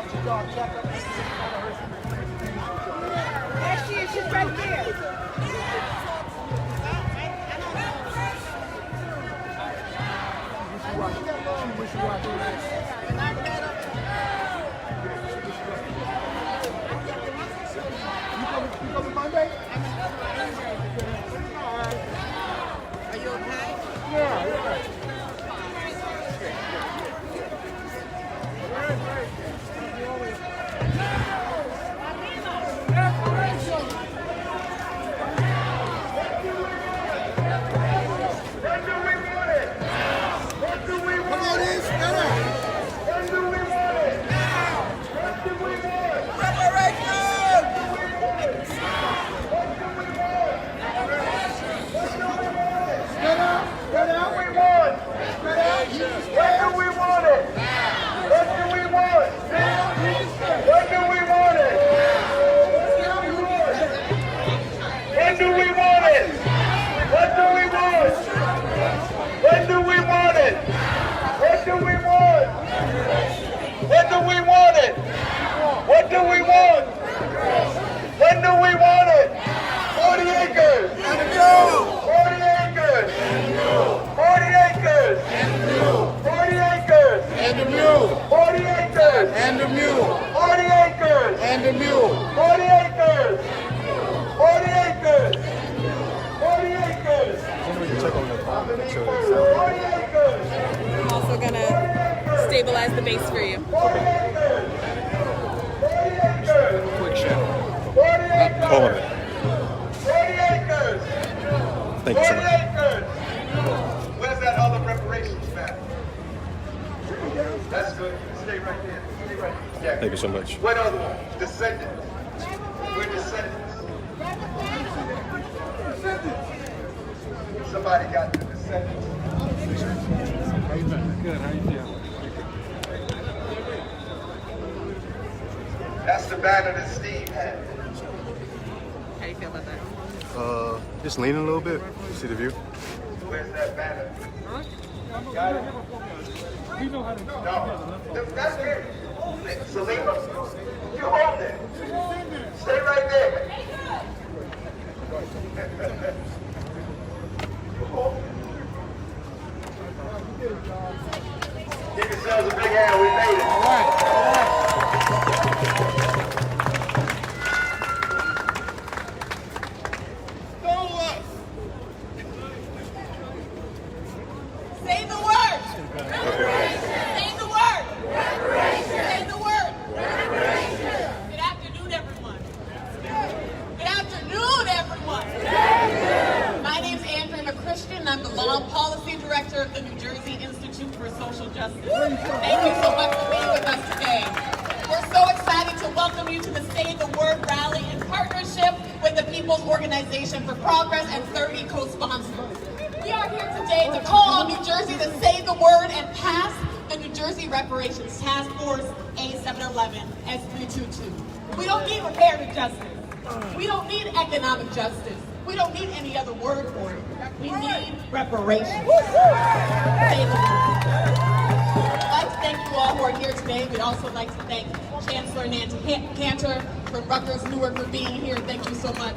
There she is. She's right there. Are you okay? Yeah. I'm also gonna stabilize the base for you. Quick shot. All of it. Thank you so much. Where's that other reparations map? That's good. Stay right there. Stay right there. Yeah. Thank you so much. What other one? Descendants. We're descendants. Somebody got the descendants. How you been? Good. How you feeling? That's the banner that Steve had. How do you feel about that? Just leaning a little bit. See the view. Where's that banner? Got it? No. That's it. Hold it. Salima, you hold it. Stay right there. Give yourselves a big hand. We made it. All right. Say the word! Say the word! Say the word! Good afternoon, everyone. Good afternoon, everyone. My name's Andrea McChristian. I'm the Law and Policy Director of the New Jersey Institute for Social Justice. Thank you so much for being with us today. We're so excited to welcome you to the Say the Word rally in partnership with the People's Organization for Progress and 30 co-sponsors. We are here today to call on New Jersey to say the word and pass the New Jersey Reparations Task Force A711 S322. We don't need reparative justice. We don't need economic justice. We don't need any other word for it. We need reparations. Say the word. I'd like to thank you all who are here today. We'd also like to thank Chancellor Nancy Cantor from Rutgers Newark for being here. Thank you so much.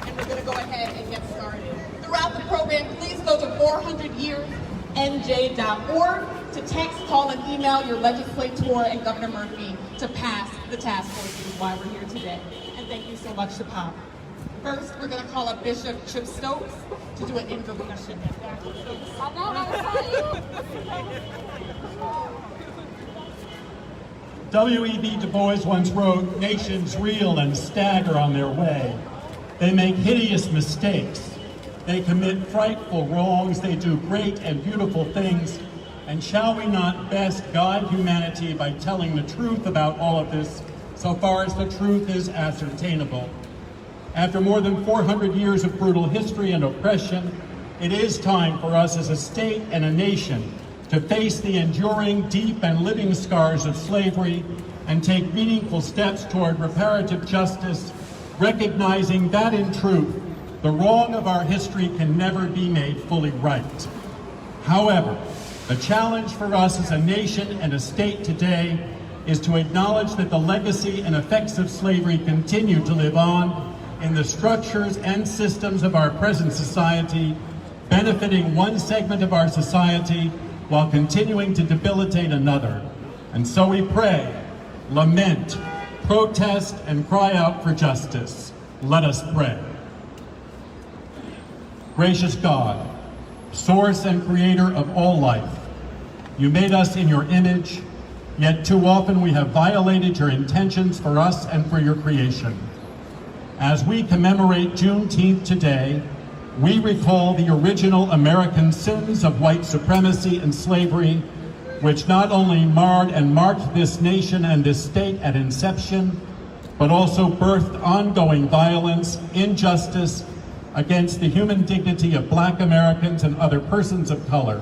And we're going to go ahead and get started. Throughout the program, please go to 400yearnj.org to text, call, and email your legislator and Governor Murphy to pass the task force, which is why we're here today. And thank you so much to POP. First, we're going to call up Bishop Chip Stokes to do an invocation. W.E.B. Du Bois once wrote, "Nations reel and stagger on their way. They make hideous mistakes. They commit frightful wrongs. They do great and beautiful things. And shall we not best guide humanity by telling the truth about all of this, so far as the truth is ascertainable? After more than 400 years of brutal history and oppression, it is time for us as a state and a nation to face the enduring, deep, and living scars of slavery and take meaningful steps toward reparative justice, recognizing that in truth, the wrong of our history can never be made fully right. However, the challenge for us as a nation and a state today is to acknowledge that the legacy and effects of slavery continue to live on in the structures and systems of our present society, benefiting one segment of our society while continuing to debilitate another. And so we pray, lament, protest, and cry out for justice. Let us pray. Gracious God, source and creator of all life, you made us in your image, yet too often we have violated your intentions for us and for your creation. As we commemorate Juneteenth today, we recall the original American sins of white supremacy and slavery, which not only marred and marked this nation and this state at inception, but also birthed ongoing violence, injustice against the human dignity of Black Americans and other persons of color.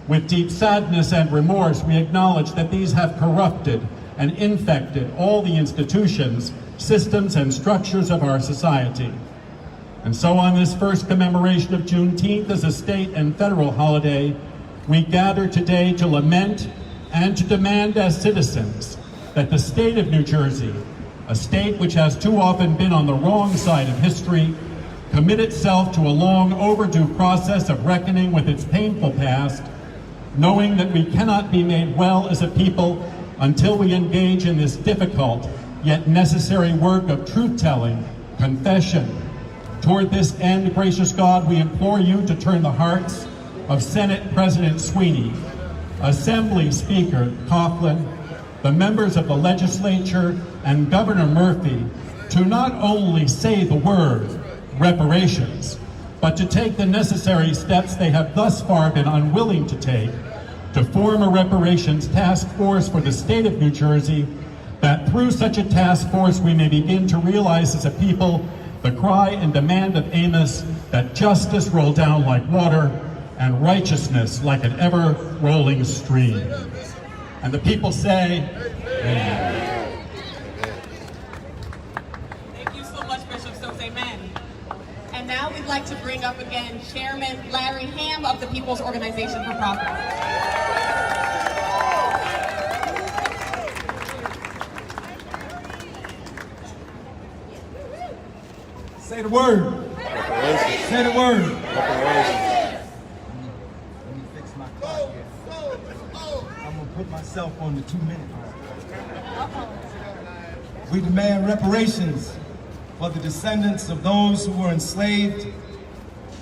With deep sadness and remorse, we acknowledge that these have corrupted and infected all the institutions, systems, and structures of our society. And so on this first commemoration of Juneteenth as a state and federal holiday, we gather today to lament and to demand as citizens that the state of New Jersey, a state which has too often been on the wrong side of history, commit itself to a long overdue process of reckoning with its painful past, knowing that we cannot be made well as a people until we engage in this difficult yet necessary work of truth-telling, confession. Toward this end, gracious God, we implore you to turn the hearts of Senate President Sweeney, Assembly Speaker Coughlin, the members of the legislature, and Governor Murphy to not only say the word reparations, but to take the necessary steps they have thus far been unwilling to take to form a Reparations Task Force for the state of New Jersey, that through such a task force we may begin to realize as a people the cry and demand of Amos that justice roll down like water and righteousness like an ever-rolling stream. And the people say, amen. Thank you so much, Bishop Stokes. Amen. And now we'd like to bring up again Chairman Larry Ham of the People's Organization for Progress. Say the word. Say the word. Let me fix my clock here. I'm going to put myself on the 2-minute mark. We demand reparations for the descendants of those who were enslaved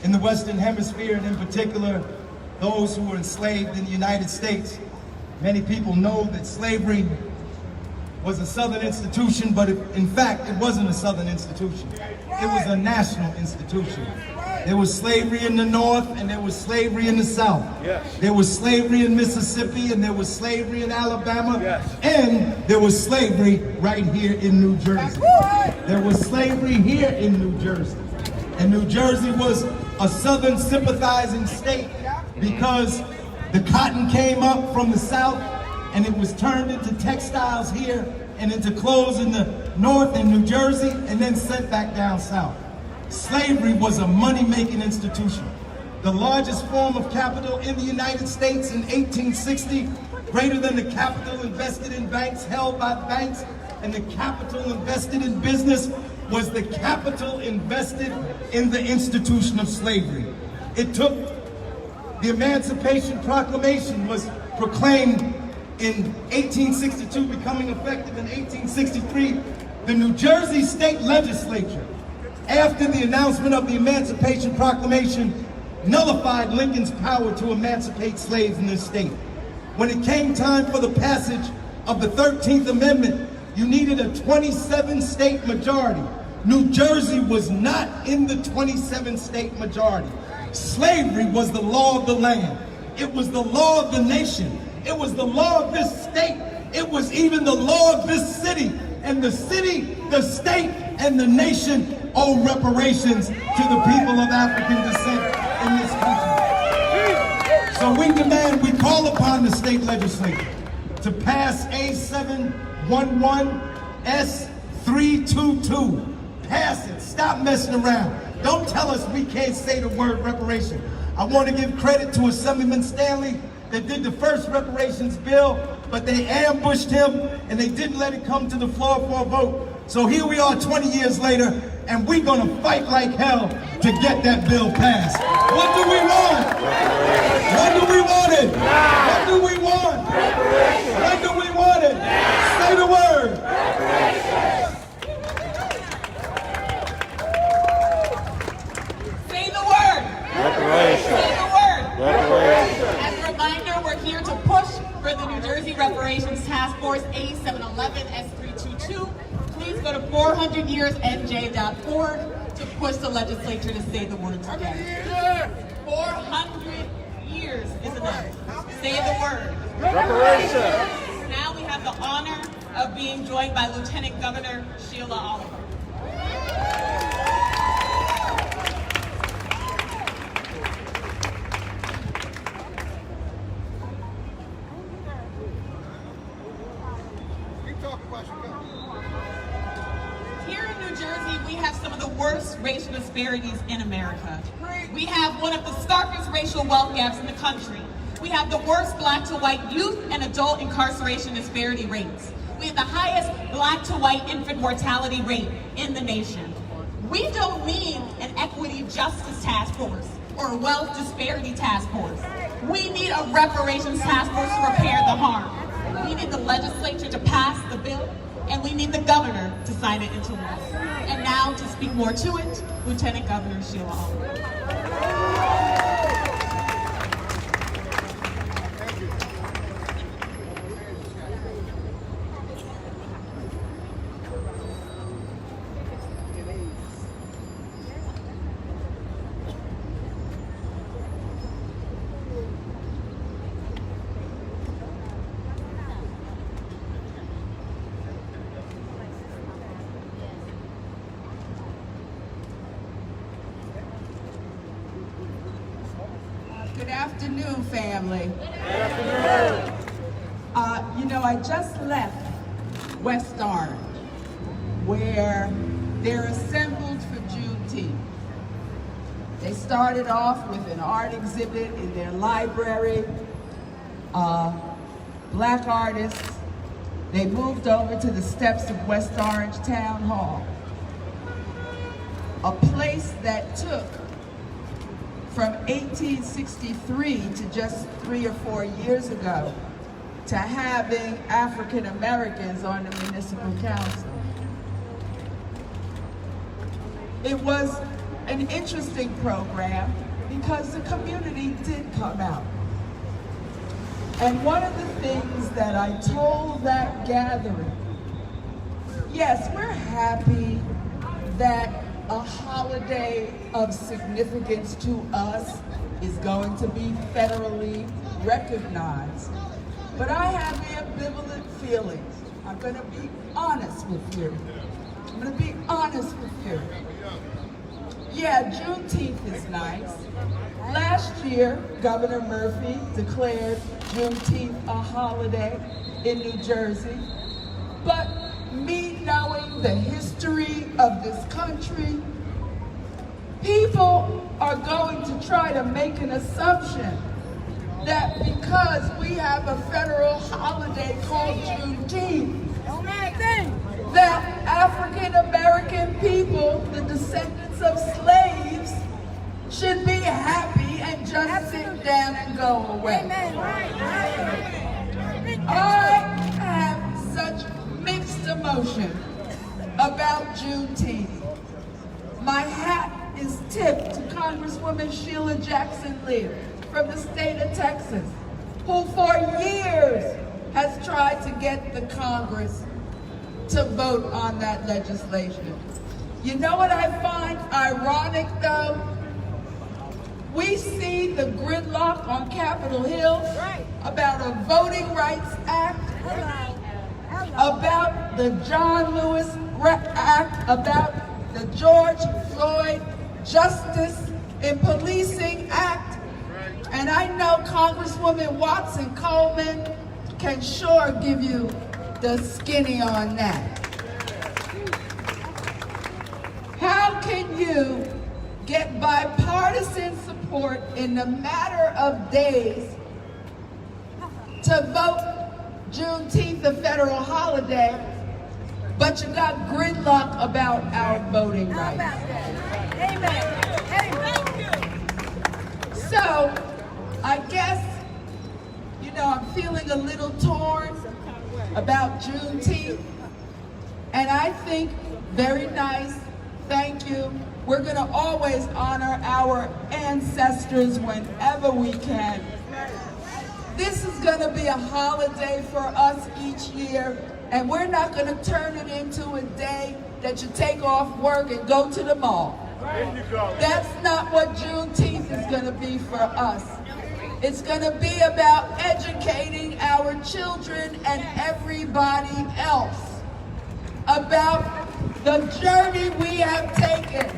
in the Western Hemisphere, and in particular, those who were enslaved in the United States. Many people know that slavery was a Southern institution, but in fact, it wasn't a Southern institution. It was a national institution. There was slavery in the North, and there was slavery in the South. Yes. There was slavery in Mississippi, and there was slavery in Alabama. Yes. And there was slavery right here in New Jersey. There was slavery here in New Jersey. And New Jersey was a Southern sympathizing state because the cotton came up from the South, and it was turned into textiles here and into clothes in the North in New Jersey, and then sent back down South. Slavery was a money-making institution. The largest form of capital in the United States in 1860, greater than the capital invested in banks held by banks, and the capital invested in business was the capital invested in the institution of slavery. It took the Emancipation Proclamation was proclaimed in 1862, becoming effective in 1863. The New Jersey State Legislature, after the announcement of the Emancipation Proclamation, nullified Lincoln's power to emancipate slaves in this state. When it came time for the passage of the 13th Amendment, you needed a 27-state majority. New Jersey was not in the 27-state majority. Slavery was the law of the land. It was the law of the nation. It was the law of this state. It was even the law of this city. And the city, the state, and the nation owe reparations to the people of African descent in this country. So we demand, we call upon the state legislature to pass A711S322. Pass it. Stop messing around. Don't tell us we can't say the word reparation. I want to give credit to Assemblyman Stanley that did the first reparations bill, but they ambushed him and they didn't let it come to the floor for a vote. So here we are 20 years later, and we're gonna fight like hell to get that bill passed. What do we want? When do we want it? What do we want? When do we want it? Say the word. Say the word. Reparations. Say the word. Reparations. As a reminder, we're here to push for the New Jersey Reparations Task Force A711S322. Please go to 400yearsnj.org to push the legislature to say the words again. 400 years is enough. Say the word. Reparations. Now we have the honor of being joined by Lieutenant Governor Sheila Oliver. Here in New Jersey, we have some of the worst racial disparities in America. We have one of the starkest racial wealth gaps in the country. We have the worst black to white youth and adult incarceration disparity rates. We have the highest black to white infant mortality rate in the nation. We don't need an equity justice task force or a wealth disparity task force. We need a reparations task force to repair the harm. We need the legislature to pass the bill, and we need the governor to sign it into law. And now, to speak more to it, Lieutenant Governor Sheila Oliver. Good afternoon, family. You know, I just left West Orange, where they're assembled for Juneteenth. They started off with an art exhibit in their library, black artists. They moved over to the steps of West Orange Town Hall, a place that took from 1863 to just 3 or 4 years ago to having African Americans on the municipal council. It was an interesting program because the community did come out. And one of the things that I told that gathering, yes, we're happy that a holiday of significance to us is going to be federally recognized. But I have ambivalent feelings. I'm going to be honest with you. I'm going to be honest with you. Yeah, Juneteenth is nice. Last year, Governor Murphy declared Juneteenth a holiday in New Jersey. But me knowing the history of this country, people are going to try to make an assumption that because we have a federal holiday called Juneteenth, that African American people, the descendants of slaves, should be happy and just sit down and go away. I have such mixed emotion about Juneteenth. My hat is tipped to Congresswoman Sheila Jackson Lee from the state of Texas, who for years has tried to get the Congress to vote on that legislation. You know what I find ironic though? We see the gridlock on Capitol Hill about a Voting Rights Act, about the John Lewis Act, about the George Floyd Justice in Policing Act. And I know Congresswoman Watson Coleman can sure give you the skinny on that. How can you get bipartisan support in a matter of days to vote Juneteenth a federal holiday, but you got gridlock about our voting rights. So, I guess, you know, I'm feeling a little torn about Juneteenth, and I think very nice, thank you. We're gonna always honor our ancestors whenever we can. This is gonna be a holiday for us each year, and we're not gonna turn it into a day that you take off work and go to the mall. That's not what Juneteenth is gonna be for us. It's gonna be about educating our children and everybody else about the journey we have taken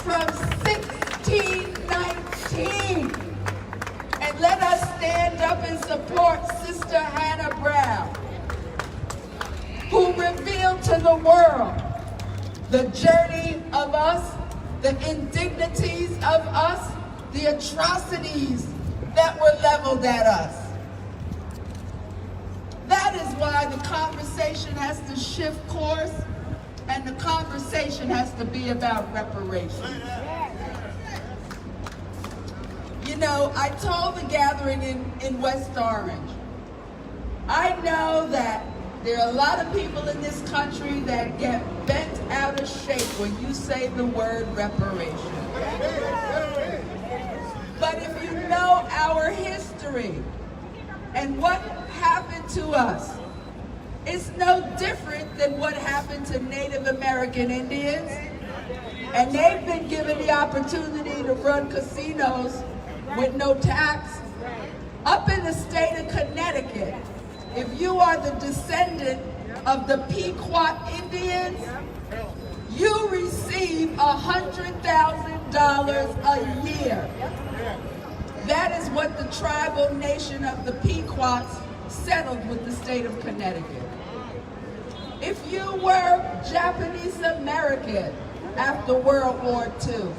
from 1619. And let us stand up and support Sister Hannah Brown, who revealed to the world the journey of us, the indignities of us, the atrocities that were leveled at us. That is why the conversation has to shift course, and the conversation has to be about reparations. You know, I told the gathering in West Orange, I know that there are a lot of people in this country that get bent out of shape when you say the word reparations. But if you know our history and what happened to us, it's no different than what happened to Native American Indians. And they've been given the opportunity to run casinos with no tax. Up in the state of Connecticut, if you are the descendant of the Pequot Indians, you receive $100,000 a year. That is what the tribal nation of the Pequots settled with the state of Connecticut. If you were Japanese American after World War II,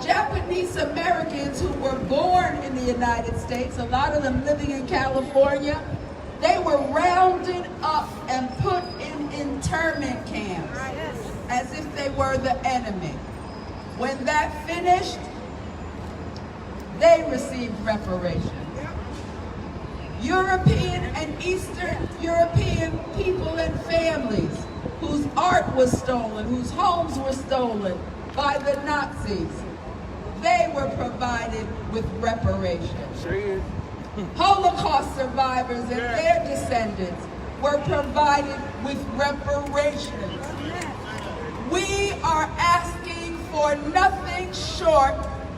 Japanese Americans who were born in the United States, a lot of them living in California, they were rounded up and put in internment camps as if they were the enemy. When that finished, they received reparations. European and Eastern European people and families whose art was stolen, whose homes were stolen by the Nazis, they were provided with reparations. Holocaust survivors and their descendants were provided with reparations. We are asking for nothing short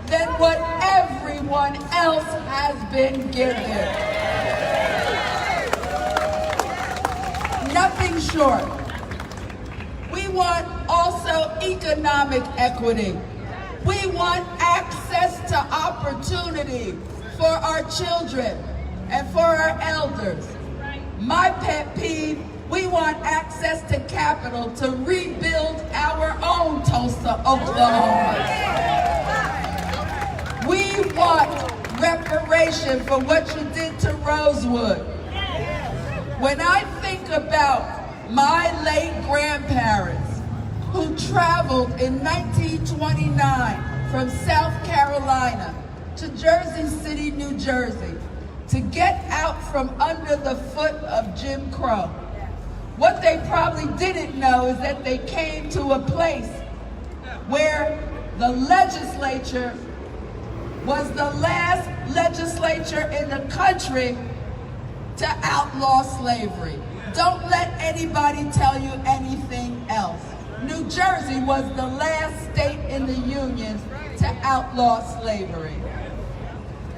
than what everyone else has been given. Nothing short. We want also economic equity. We want access to opportunity for our children and for our elders. My pet peeve, we want access to capital to rebuild our own Tulsa, Oklahoma. We want reparation for what you did to Rosewood. When I think about my late grandparents who traveled in 1929 from South Carolina to Jersey City, New Jersey, to get out from under the foot of Jim Crow. What they probably didn't know is that they came to a place where the legislature was the last legislature in the country to outlaw slavery. Don't let anybody tell you anything else. New Jersey was the last state in the Union to outlaw slavery.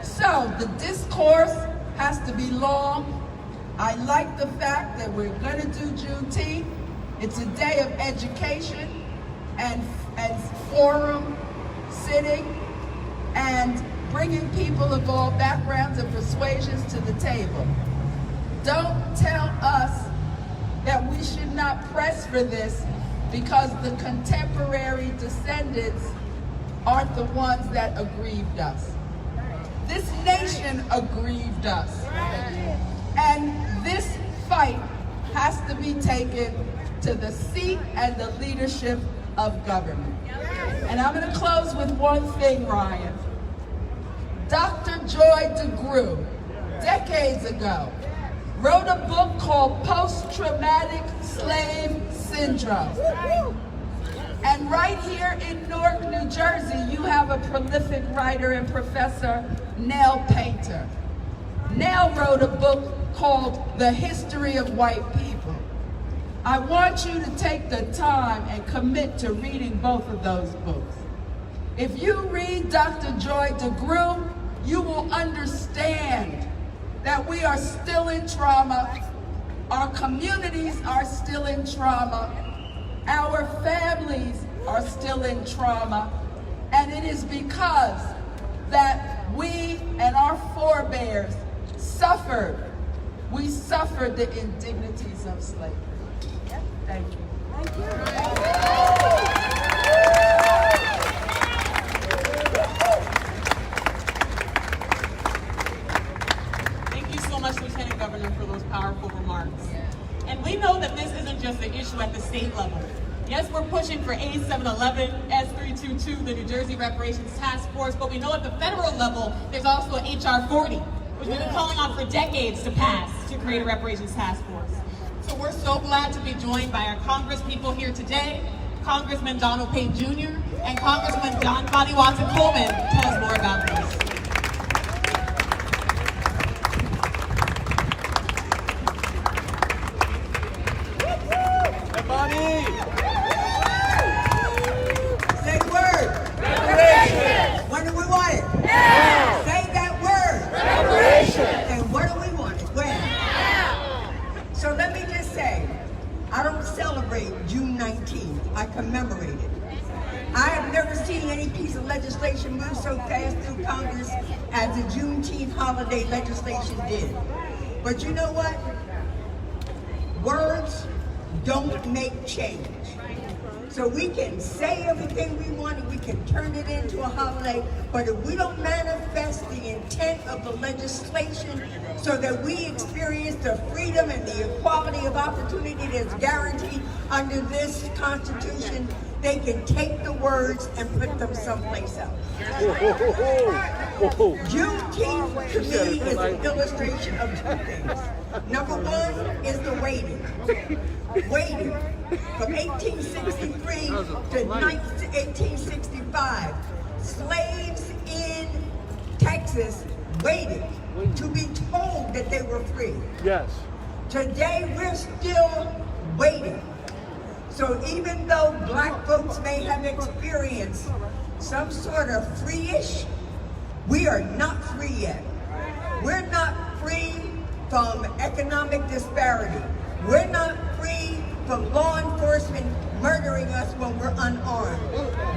So the discourse has to be long. I like the fact that we're going to do Juneteenth. It's a day of education and forum sitting and bringing people of all backgrounds and persuasions to the table. Don't tell us that we should not press for this because the contemporary descendants aren't the ones that aggrieved us. This nation aggrieved us. And this fight has to be taken to the seat and the leadership of government. And I'm going to close with one thing, Ryan. Dr. Joy DeGruy, decades ago, wrote a book called Post-Traumatic Slave Syndrome. And right here in Newark, New Jersey, you have a prolific writer and professor, Nell Painter. Nell wrote a book called The History of White People. I want you to take the time and commit to reading both of those books. If you read Dr. Joy DeGruy, you will understand that we are still in trauma, our communities are still in trauma, our families are still in trauma, and it is because that we and our forebears suffered. We suffered the indignities of slavery. Thank you. Thank you. Thank you so much, Lieutenant Governor, for those powerful remarks. And we know that this isn't just an issue at the state level. Yes, we're pushing for A711, S322, the New Jersey Reparations Task Force, but we know at the federal level, there's also an HR 40, which we've been calling on for decades to pass to create a Reparations Task Force. So we're so glad to be joined by our congresspeople here today, Congressman Donald Payne Jr. and Congressman John Bonnie Watson Coleman to tell us more about this. Juneteenth. I commemorate it. I have never seen any piece of legislation move so fast through Congress as the Juneteenth holiday legislation did. But you know what? Words don't make change. So we can say everything we want and we can turn it into a holiday, but if we don't manifest the intent of the legislation so that we experience the freedom and the equality of opportunity that's guaranteed under this Constitution, they can take the words and put them someplace else. Juneteenth to me is an illustration of two things. Number one is the waiting. Waiting from 1863 to 1865. Slaves in Texas waited to be told that they were free. Yes. Today we're still waiting. So even though black folks may have experienced some sort of free-ish, we are not free yet. We're not free from economic disparity. We're not free from law enforcement murdering us when we're unarmed.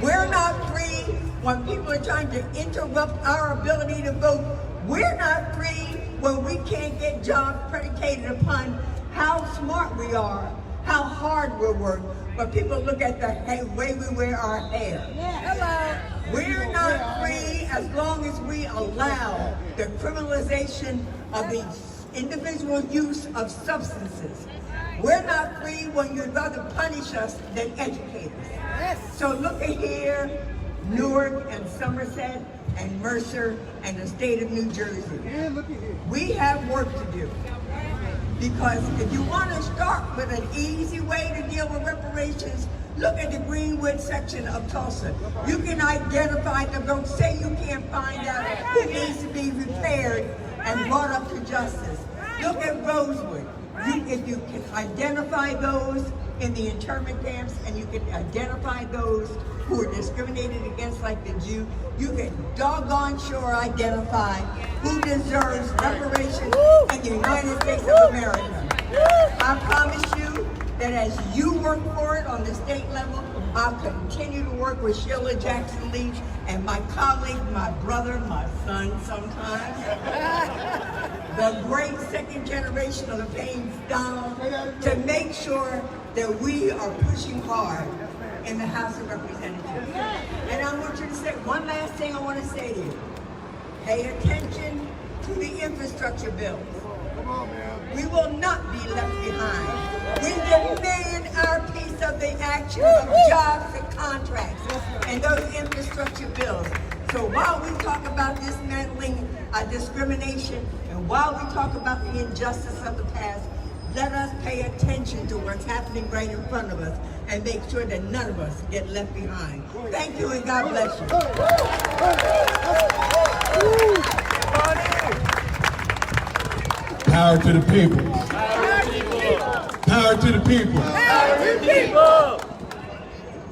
We're not free when people are trying to interrupt our ability to vote. We're not free when we can't get jobs predicated upon how smart we are, how hard we work, but people look at the way we wear our hair. Hello. We're not free as long as we allow the criminalization of the individual use of substances. We're not free when you'd rather punish us than educate us. Yes. So look at here, Newark and Somerset and Mercer and the state of New Jersey. Yeah, look at here. We have work to do. Because if you want to start with an easy way to deal with reparations, look at the Greenwood section of Tulsa. You can identify them. Don't say you can't find out who needs to be repaired and brought up to justice. Look at Rosewood. If you can identify those in the internment camps and you can identify those who are discriminated against like the Jew, you can doggone sure identify who deserves reparations in the United States of America. I promise you that as you work for it on the state level, I'll continue to work with Sheila Jackson Lee and my colleague, my brother, my son sometimes, the great second generation of the Paynes Donald, to make sure that we are pushing hard in the House of Representatives. And I want you to say, one last thing I want to say to you. Pay attention to the infrastructure bills. We will not be left behind. We demand our piece of the action of jobs and contracts and those infrastructure bills. So while we talk about dismantling discrimination and while we talk about the injustice of the past, let us pay attention to what's happening right in front of us and make sure that none of us get left behind. Thank you and God bless you. Power to the people. Power to the people. Power to the people.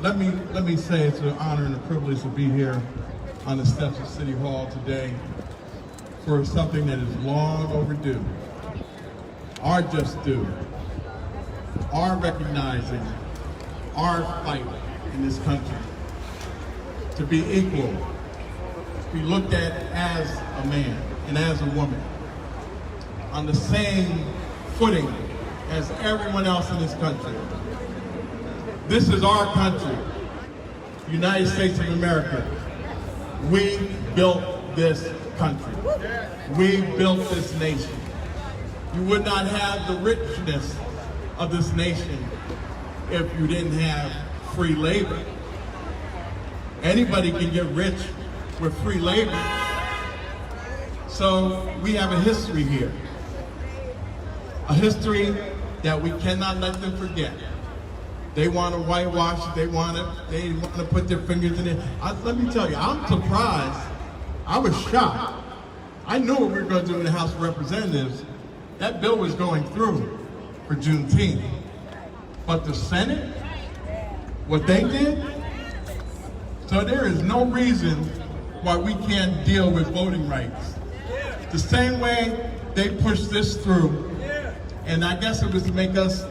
Let me say it's an honor and a privilege to be here on the steps of City Hall today for something that is long overdue. Our just due. Our recognizing our fight in this country to be equal, to be looked at as a man and as a woman on the same footing as everyone else in this country. This is our country, the United States of America. We built this country. We built this nation. You would not have the richness of this nation if you didn't have free labor. Anybody can get rich with free labor. So we have a history here. A history that we cannot let them forget. They want to whitewash it, they want to put their fingers in it. Let me tell you, I'm surprised. I was shocked. I knew what we were going to do in the House of Representatives. That bill was going through for Juneteenth. But the Senate, what they did? So there is no reason why we can't deal with voting rights. The same way they pushed this through, and I guess it was to make us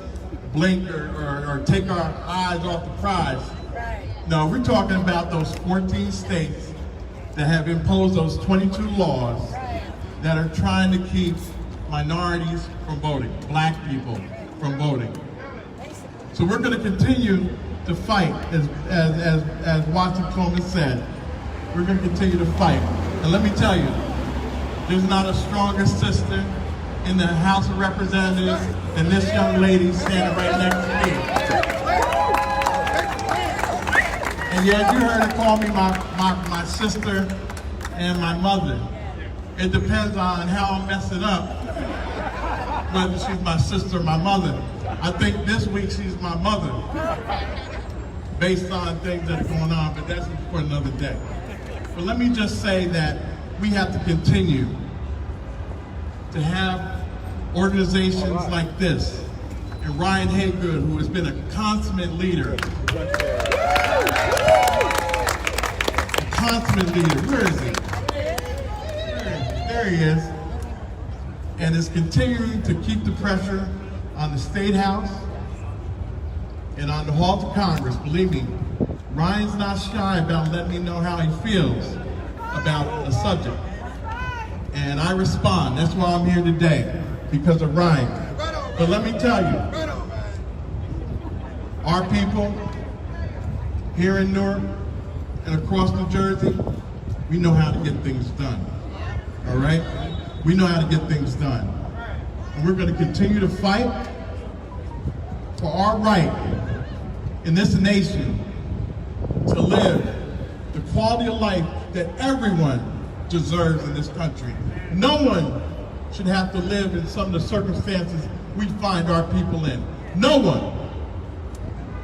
blink or take our eyes off the prize. No, we're talking about those 14 states that have imposed those 22 laws that are trying to keep minorities from voting, black people from voting. So we're going to continue to fight, as Watson Coleman said. We're going to continue to fight. And let me tell you, there's not a stronger sister in the House of Representatives than this young lady standing right next to me. And yet you heard her call me my sister and my mother. It depends on how I mess it up, whether she's my sister or my mother. I think this week she's my mother, based on things that are going on, but that's for another day. But let me just say that we have to continue to have organizations like this, and Ryan Haygood, who has been a consummate leader. A consummate leader, where is he? There he is. And is continuing to keep the pressure on the State House and on the halls of Congress. Believe me, Ryan's not shy about letting me know how he feels about a subject. And I respond. That's why I'm here today, because of Ryan. But let me tell you, our people here in Newark and across New Jersey, we know how to get things done. All right? We know how to get things done. And we're going to continue to fight for our right in this nation to live the quality of life that everyone deserves in this country. No one should have to live in some of the circumstances we find our people in. No one.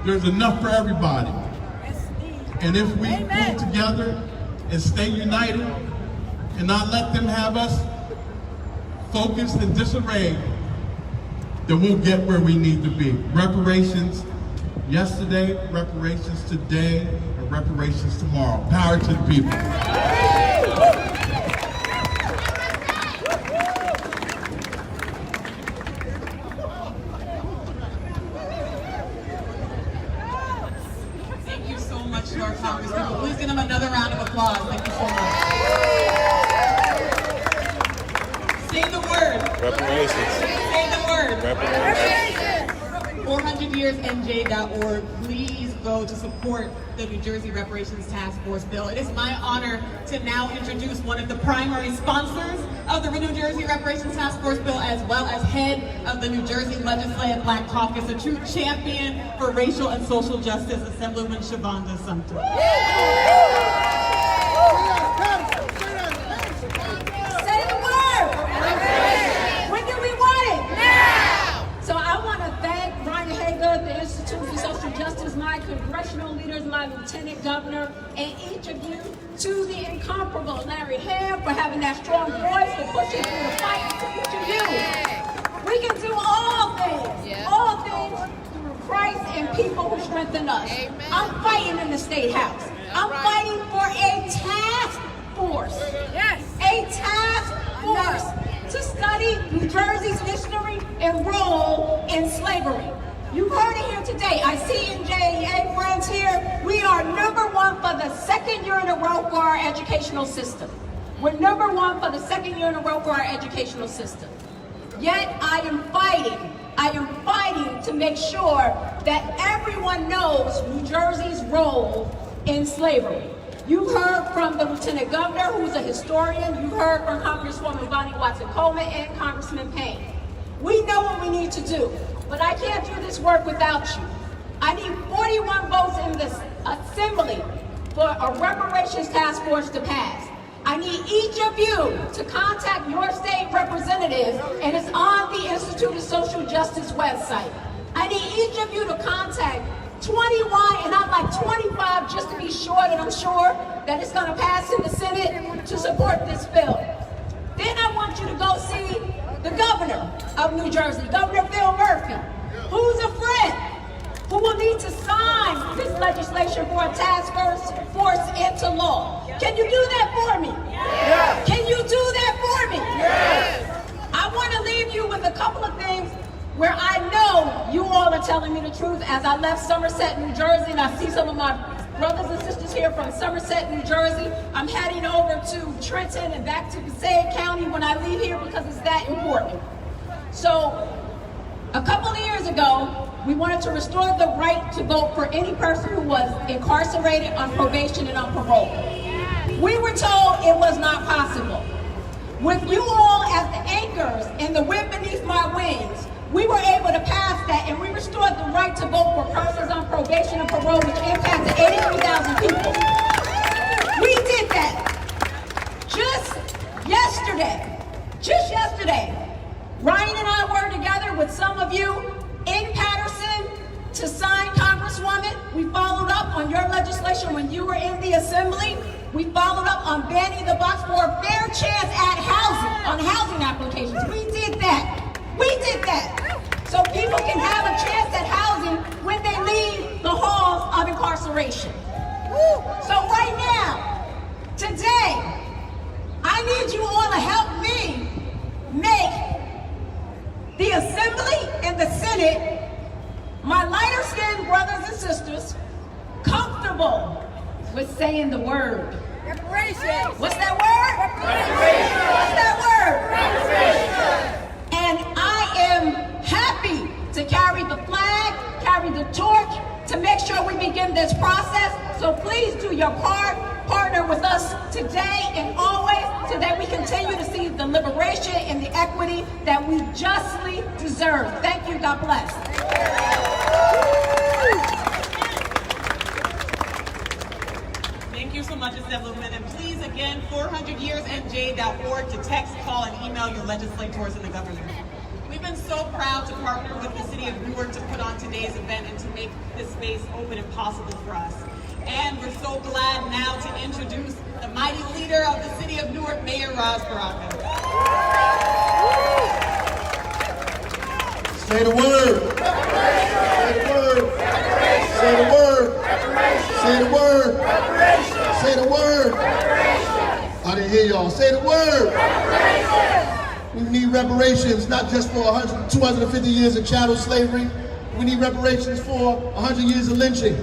There's enough for everybody. And if we pull together and stay united and not let them have us focused and disarrayed, then we'll get where we need to be. Reparations yesterday, reparations today, and reparations tomorrow. Power to the people. Thank you so much to our congressman. Please give him another round of applause. Thank you so much. Say the word. Reparations. Say the word. Reparations. 400 years 400yearsnj.org. Please vote to support the New Jersey Reparations Task Force bill. It is my honor to now introduce one of the primary sponsors of the New Jersey Reparations Task Force bill, as well as head of the New Jersey Legislative Black Caucus, a true champion for racial and social justice, Assemblywoman Shavonda Sumter. Say the word! When do we want it? Now! So I want to thank Brian Hager, the Institute for Social Justice, my congressional leaders, my lieutenant governor, and each of you, to the incomparable Larry Ham for having that strong voice, for pushing through the fight, to each of you. We can do all things through Christ and people who strengthen us. Amen. I'm fighting in the State House. I'm fighting for a task force. Yes. A task force to study New Jersey's history and role in slavery. You've heard it here today. I see NJEA friends here. We are #1 for the second year in a row for our educational system. We're #1 for the second year in a row for our educational system. Yet I am fighting to make sure that everyone knows New Jersey's role in slavery. You've heard from the Lieutenant Governor, who's a historian. You've heard from Congresswoman Bonnie Watson-Coleman and Congressman Payne. We know what we need to do, but I can't do this work without you. I need 41 votes in this assembly for a reparations task force to pass. I need each of you to contact your state representatives, and it's on the Institute of Social Justice website. I need each of you to contact 21, and I'd like 25 just to be sure that I'm sure that it's going to pass in the Senate to support this bill. Then I want you to go see the governor of New Jersey, Governor Phil Murphy, who's a friend, who will need to sign this legislation for a task force into law. Can you do that for me? Yes. Can you do that for me? Yes. I want to leave you with a couple of things where I know you all are telling me the truth. As I left Somerset, New Jersey, and I see some of my brothers and sisters here from Somerset, New Jersey, I'm heading over to Trenton and back to Passaic County when I leave here because it's that important. So, a couple of years ago, we wanted to restore the right to vote for any person who was incarcerated, on probation, and on parole. We were told it was not possible. With you all as the anchors and the wind beneath my wings, we were able to pass that, and we restored the right to vote for persons on probation and parole, which impacted 83,000 people. We did that. Just yesterday, Ryan and I were together with some of you in Patterson to sign, Congresswoman. We followed up on your legislation when you were in the Assembly. We followed up on banning the box for a fair chance at housing, on housing applications. We did that. So people can have a chance at housing when they leave the halls of incarceration. So right now, today, I need you all to help me make the Assembly and the Senate, my lighter-skinned brothers and sisters, comfortable with saying the word. Reparations. What's that word? Reparations. What's that word? Reparations. And I am happy to carry the flag, carry the torch, to make sure we begin this process. So please do your part. Partner with us today and always so that we continue to see the liberation and the equity that we justly deserve. Thank you. God bless. Thank you so much, Assemblywoman. And please, again, 400yearsnj.org to text, call, and email your legislators and the governor. We've been so proud to partner with the city of Newark to put on today's event and to make this space open and possible for us. And we're so glad now to introduce the mighty leader of the city of Newark, Mayor Ras Baraka. Say the word. Say the word. Say the word. Say the word. I didn't hear y'all. Say the word. We need reparations, not just for 250 years of chattel slavery. We need reparations for 100 years of lynching.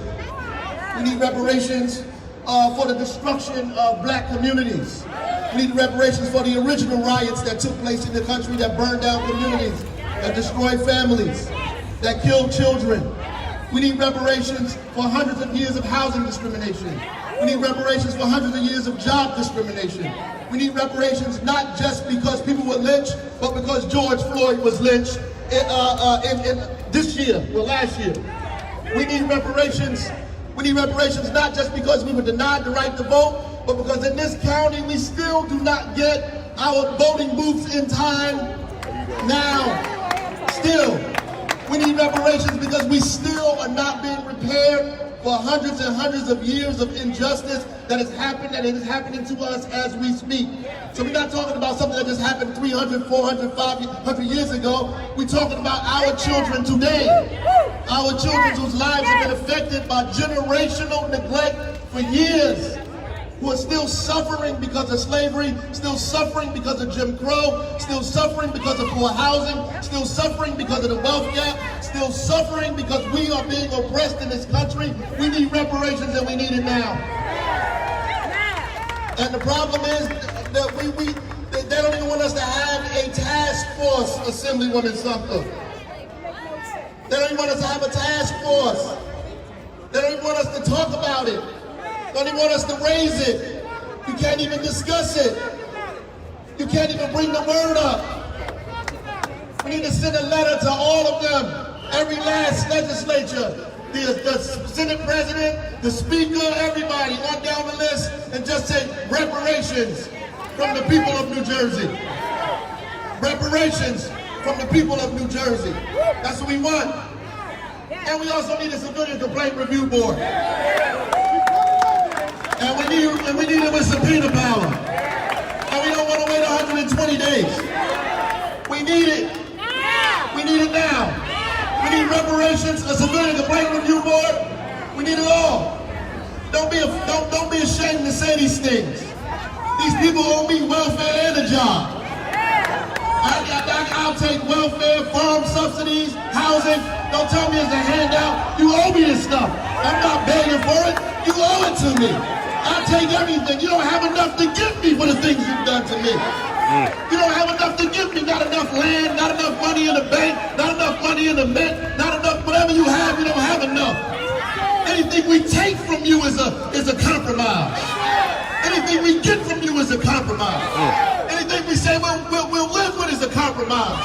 We need reparations for the destruction of black communities. We need reparations for the original riots that took place in the country that burned down communities, that destroyed families, that killed children. We need reparations for hundreds of years of housing discrimination. We need reparations for hundreds of years of job discrimination. We need reparations not just because people were lynched, but because George Floyd was lynched this year, well, last year. We need reparations. We need reparations not just because we were denied the right to vote, but because in this county we still do not get our voting booths in time now. Still. We need reparations because we still are not being repaired for hundreds and hundreds of years of injustice that has happened and it is happening to us as we speak. So we're not talking about something that just happened 300, 400, 500 years ago. We're talking about our children today. Our children whose lives have been affected by generational neglect for years, who are still suffering because of slavery, still suffering because of Jim Crow, still suffering because of poor housing, still suffering because of the wealth gap, still suffering because we are being oppressed in this country. We need reparations and we need it now. And the problem is that they don't even want us to have a task force, Assemblywoman Sumter. They don't even want us to have a task force. They don't even want us to talk about it. Don't even want us to raise it. You can't even discuss it. You can't even bring the word up. We need to send a letter to all of them, every last legislature, the Senate President, the Speaker, everybody, on down the list, and just say reparations from the people of New Jersey. Reparations from the people of New Jersey. That's what we want. And we also need a civilian complaint review board. And we need it with subpoena power. And we don't want to wait 120 days. We need it. We need it now. We need reparations, a civilian complaint review board. We need it all. Don't be ashamed to say these things. These people owe me welfare and a job. I'll take welfare, farm subsidies, housing. Don't tell me it's a handout. You owe me this stuff. I'm not begging for it. You owe it to me. I'll take everything. You don't have enough to give me for the things you've done to me. You don't have enough to give me. Not enough land, not enough money in the bank, not enough money in the mint, not enough, whatever you don't have enough. Anything we take from you is a compromise. Anything we get from you is a compromise. Anything we say we'll live with is a compromise.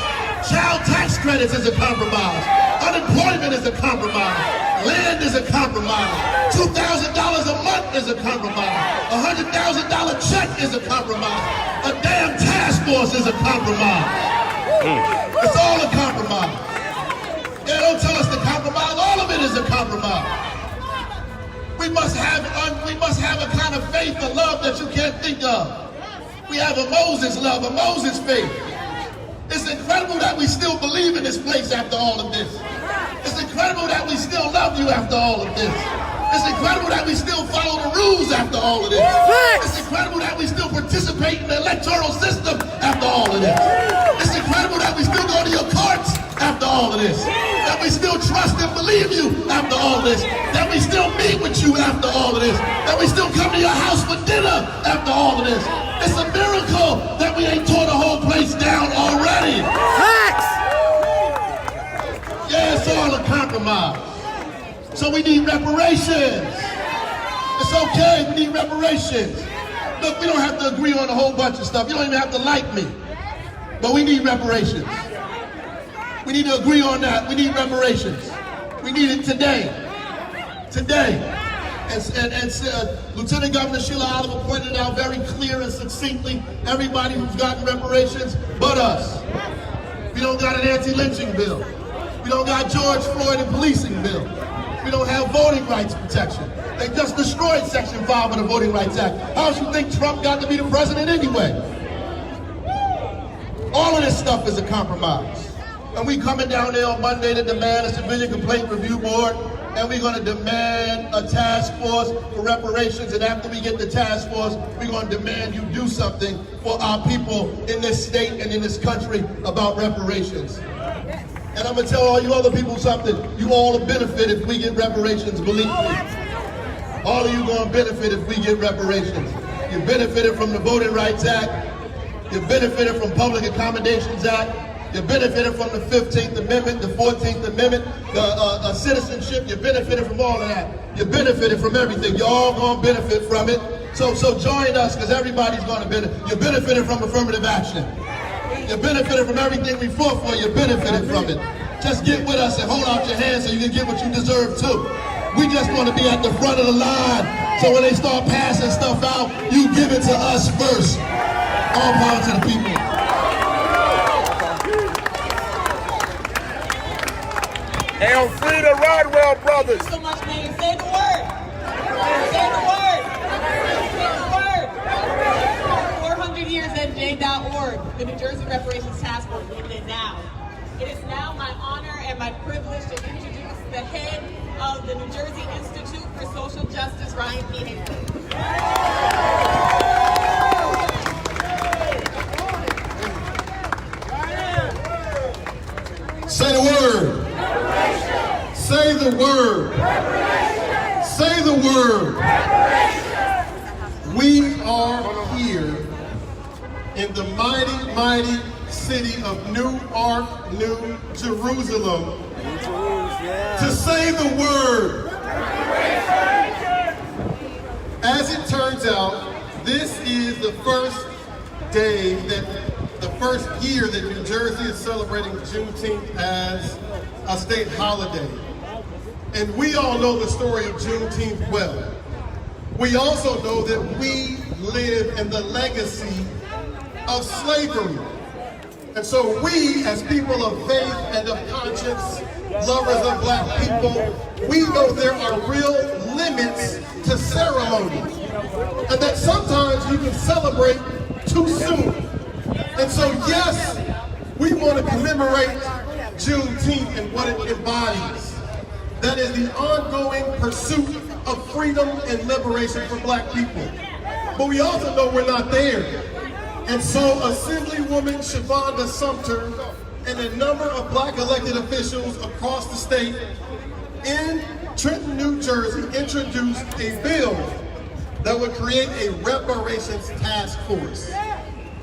Child tax credits is a compromise. Unemployment is a compromise. Land is a compromise. $2,000 a month is a compromise. $100,000 check is a compromise. A damn task force is a compromise. It's all a compromise. Yeah, don't tell us to compromise. All of it is a compromise. We must have a kind of faith and love that you can't think of. We have a Moses love, a Moses faith. It's incredible that we still believe in this place after all of this. It's incredible that we still love you after all of this. It's incredible that we still follow the rules after all of this. It's incredible that we still participate in the electoral system after all of this. It's incredible that we still go to your courts after all of this. That we still trust and believe you after all this. That we still meet with you after all of this. That we still come to your house for dinner after all of this. It's a miracle that we ain't tore the whole place down already. Yeah, it's all a compromise. So we need reparations. It's okay, we need reparations. Look, we don't have to agree on a whole bunch of stuff. You don't even have to like me. But we need reparations. We need to agree on that. We need reparations. We need it today. Today. And Lieutenant Governor Sheila Oliver pointed out very clear and succinctly, everybody who's gotten reparations but us. We don't got an anti-lynching bill. We don't got George Floyd and policing bill. We don't have voting rights protection. They just destroyed Section 5 of the Voting Rights Act. How do you think Trump got to be the president anyway? All of this stuff is a compromise. And we coming down there on Monday to demand a civilian complaint review board, and we're going to demand a task force for reparations, and after we get the task force, we're going to demand you do something for our people in this state and in this country about reparations. And I'm going to tell all you other people something. You all will benefit if we get reparations, believe me. All of you going to benefit if we get reparations. You benefited from the Voting Rights Act. You benefited from Public Accommodations Act. You benefited from the 15th Amendment, the 14th Amendment, the citizenship. You benefited from all of that. You benefited from everything. You're all going to benefit from it. So join us, because everybody's going to benefit. You benefited from affirmative action. You benefited from everything we fought for. You benefited from it. Just get with us and hold out your hand so you can get what you deserve too. We just want to be at the front of the line. So when they start passing stuff out, you give it to us first. All power to the people. Hail free the Rodwell brothers. Thank you so much, man. Say the word. Say the word. Say the word. 400 years at J.org, the New Jersey Reparations Task Force, making it now. It is now my honor and my privilege to introduce the head of the New Jersey Institute for Social Justice, Ryan P. Hinckley. Say the word. Say the word. Say the word. We are here in the mighty, mighty city of Newark, New Jerusalem, to say the word. As it turns out, this is the first day the first year that New Jersey is celebrating Juneteenth as a state holiday. And we all know the story of Juneteenth well. We also know that we live in the legacy of slavery. And so we, as people of faith and of conscience, lovers of black people, we know there are real limits to ceremony. And that sometimes you can celebrate too soon. And so yes, we want to commemorate Juneteenth and what it embodies. That is the ongoing pursuit of freedom and liberation for black people. But we also know we're not there. And so Assemblywoman Shavonda Sumter and a number of black elected officials across the state in Trenton, New Jersey, introduced a bill that would create a Reparations Task Force.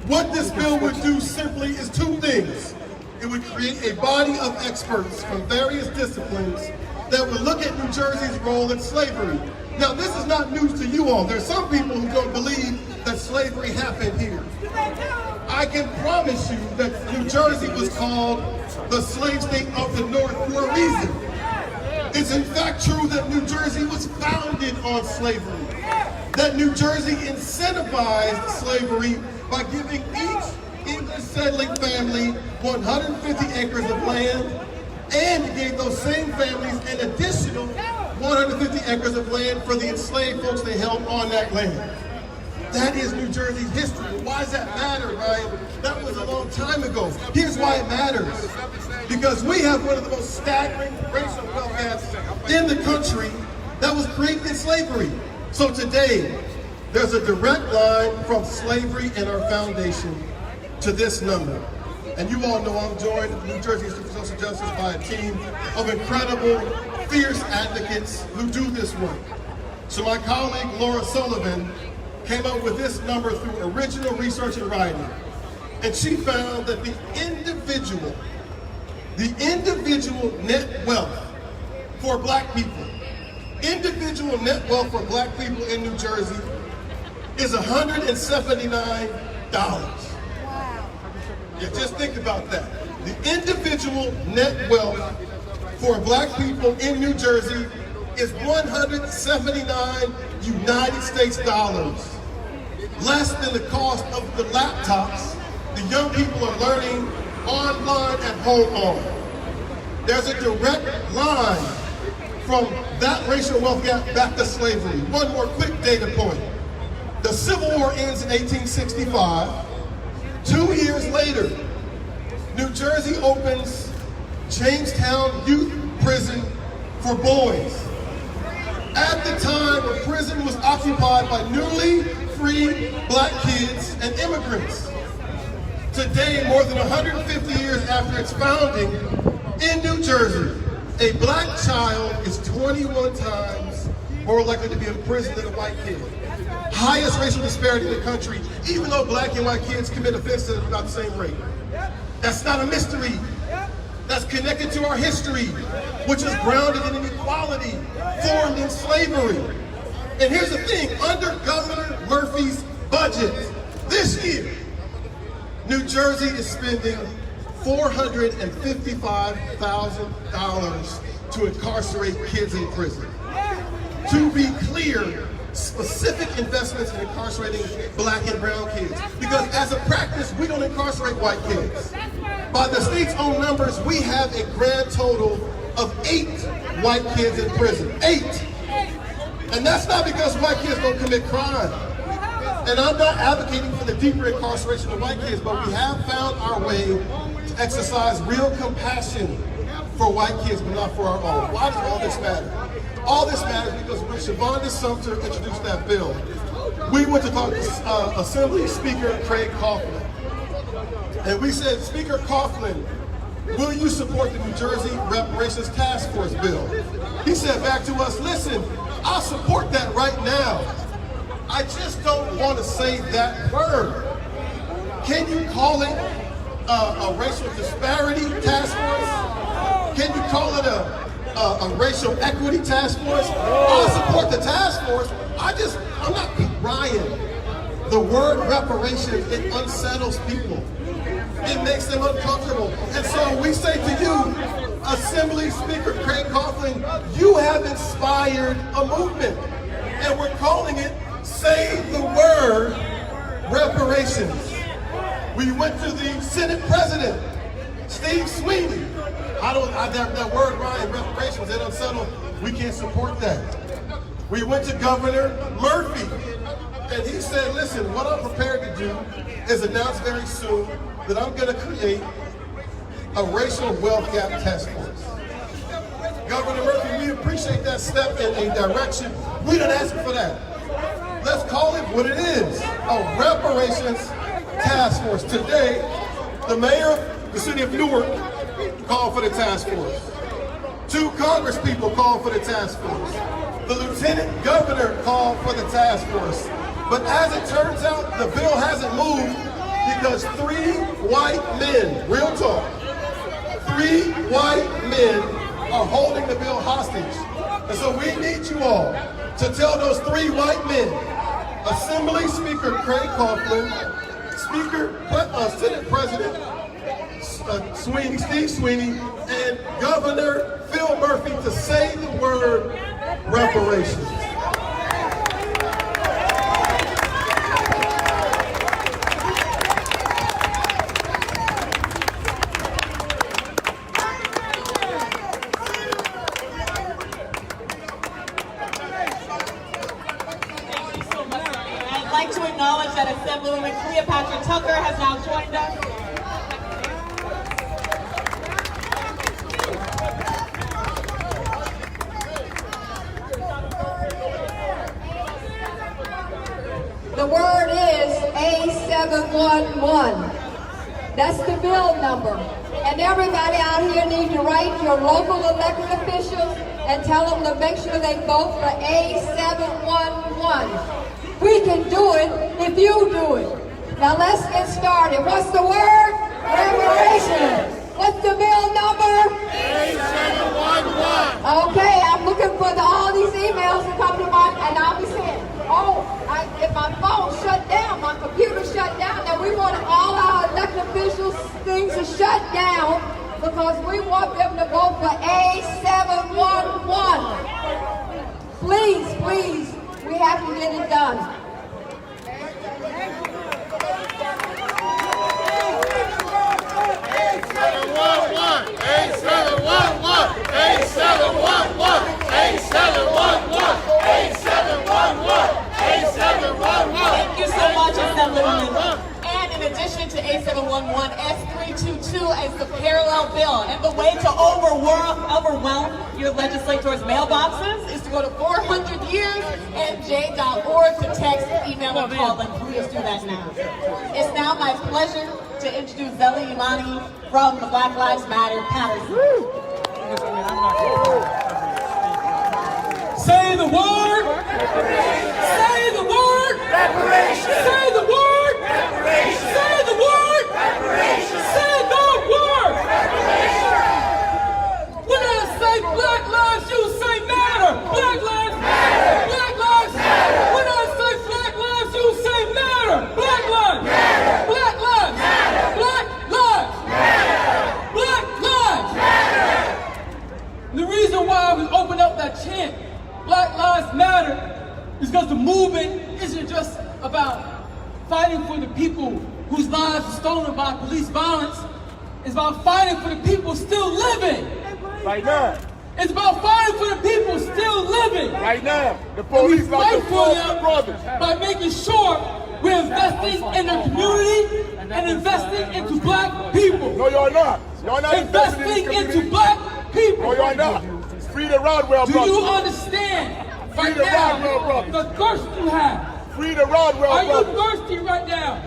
What this bill would do simply is two things. It would create a body of experts from various disciplines that would look at New Jersey's role in slavery. Now, this is not news to you all. There's some people who don't believe that slavery happened here. I can promise you that New Jersey was called the slave state of the North for a reason. It's in fact true that New Jersey was founded on slavery, that New Jersey incentivized slavery by giving each English settling family 150 acres of land, and gave those same families an additional 150 acres of land for the enslaved folks they held on that land. That is New Jersey's history. Why does that matter, Ryan? That was a long time ago. Here's why it matters. Because we have one of the most staggering racial wealth gaps in the country that was created in slavery. So today, there's a direct line from slavery and our foundation to this number. And you all know I'm joined at the New Jersey Institute for Social Justice by a team of incredible, fierce advocates who do this work. So my colleague, Laura Sullivan, came up with this number through original research and writing. And she found that the individual net wealth for black people, individual net wealth for black people in New Jersey is $179. Yeah, just think about that. The individual net wealth for black people in New Jersey is 179 United States dollars. Less than the cost of the laptops the young people are learning online at home on. There's a direct line from that racial wealth gap back to slavery. One more quick data point. The Civil War ends in 1865. 2 years later, New Jersey opens Jamestown Youth Prison for boys. At the time, the prison was occupied by newly freed black kids and immigrants. Today, more than 150 years after its founding, in New Jersey, a black child is 21 times more likely to be in prison than a white kid. highest racial disparity in the country, even though black and white kids commit offenses at about the same rate. That's not a mystery. That's connected to our history, which is grounded in inequality formed in slavery. And here's the thing, under Governor Murphy's budget this year, New Jersey is spending $455,000 to incarcerate kids in prison. To be clear, specific investments in incarcerating black and brown kids. Because as a practice, we don't incarcerate white kids. By the state's own numbers, we have a grand total of 8 white kids in prison. 8! And that's not because white kids don't commit crime. And I'm not advocating for the deeper incarceration of white kids, but we have found our way to exercise real compassion for white kids, but not for our own. Why does all this matter? All this matters because when Shavonda Sumter introduced that bill, we went to talk to Assembly Speaker Craig Coughlin. And we said, Speaker Coughlin, will you support the New Jersey Reparations Task Force bill? He said back to us, listen, I'll support that right now. I just don't want to say that word. Can you call it a racial disparity task force? Can you call it a racial equity task force? I'll support the task force. I'm not Ryan. The word reparations, it unsettles people. It makes them uncomfortable. And so we say to you, Assembly Speaker Craig Coughlin, you have inspired a movement. And we're calling it Say the Word Reparations. We went to the Senate President, Steve Sweeney. That word, Ryan, reparations, it unsettled. We can't support that. We went to Governor Murphy, and he said, listen, what I'm prepared to do is announce very soon that I'm going to create a racial wealth gap task force. Governor Murphy, we appreciate that step in a direction. We didn't ask for that. Let's call it what it is, a reparations task force. Today, the mayor of the city of Newark called for the task force. 2 Congress people called for the task force. The lieutenant governor called for the task force. But as it turns out, the bill hasn't moved because 3 white men, real talk, 3 white men are holding the bill hostage. And so we need you all to tell those 3 white men, Assembly Speaker Craig Coughlin, Senate President Steve Sweeney, and Governor Phil Murphy to say the word reparations. I'd like to acknowledge that Assemblywoman Cleopatra Tucker has now joined us. The word is A711. That's the bill number. And everybody out here needs to write your local elected officials and tell them to make sure they vote for A711. We can do it if you do it. Now let's get started. What's the word? Reparations. What's the bill number? A711. Okay, I'm looking for all these emails to come to my, and I'll be saying, if my phone shut down, my computer shut down, then we want all our elected officials things to shut down because we want them to vote for A711. Please, please, we have to get it done. Thank you so much, Assemblywoman. And in addition to A711, S322 is the parallel bill. And the way to overwhelm your legislators' mailboxes is to go to 400yearsnj.org to text, email, and call them. Please do that now. It's now my pleasure to introduce Zeli Imani from the Black Lives Matter Patterson. Say the word. Say the word. Reparations. Say the word. Reparations. Say the word. Reparations. Say the word. Reparations. When I say black lives, you say matter. Black lives matter. Black lives matter. When I say black lives, you say matter. Black lives matter. Black lives matter. Black lives matter. Black lives matter. The reason why I was opening up that chant, Black Lives Matter, is because the movement isn't just about fighting for the people whose lives are stolen by police violence. It's about fighting for the people still living. Right now. It's about fighting for the people still living. Right now. The And we police like fight the for four them brothers. by making sure we're investing in the community and investing into black people. No, y'all not. Y'all not investing in Investing the community. into black people. No, y'all not. Free the Rodwell Do brothers. you understand Free right the Rodwell now brothers. the thirst you have? Free the Rodwell Are you brothers. thirsty right now?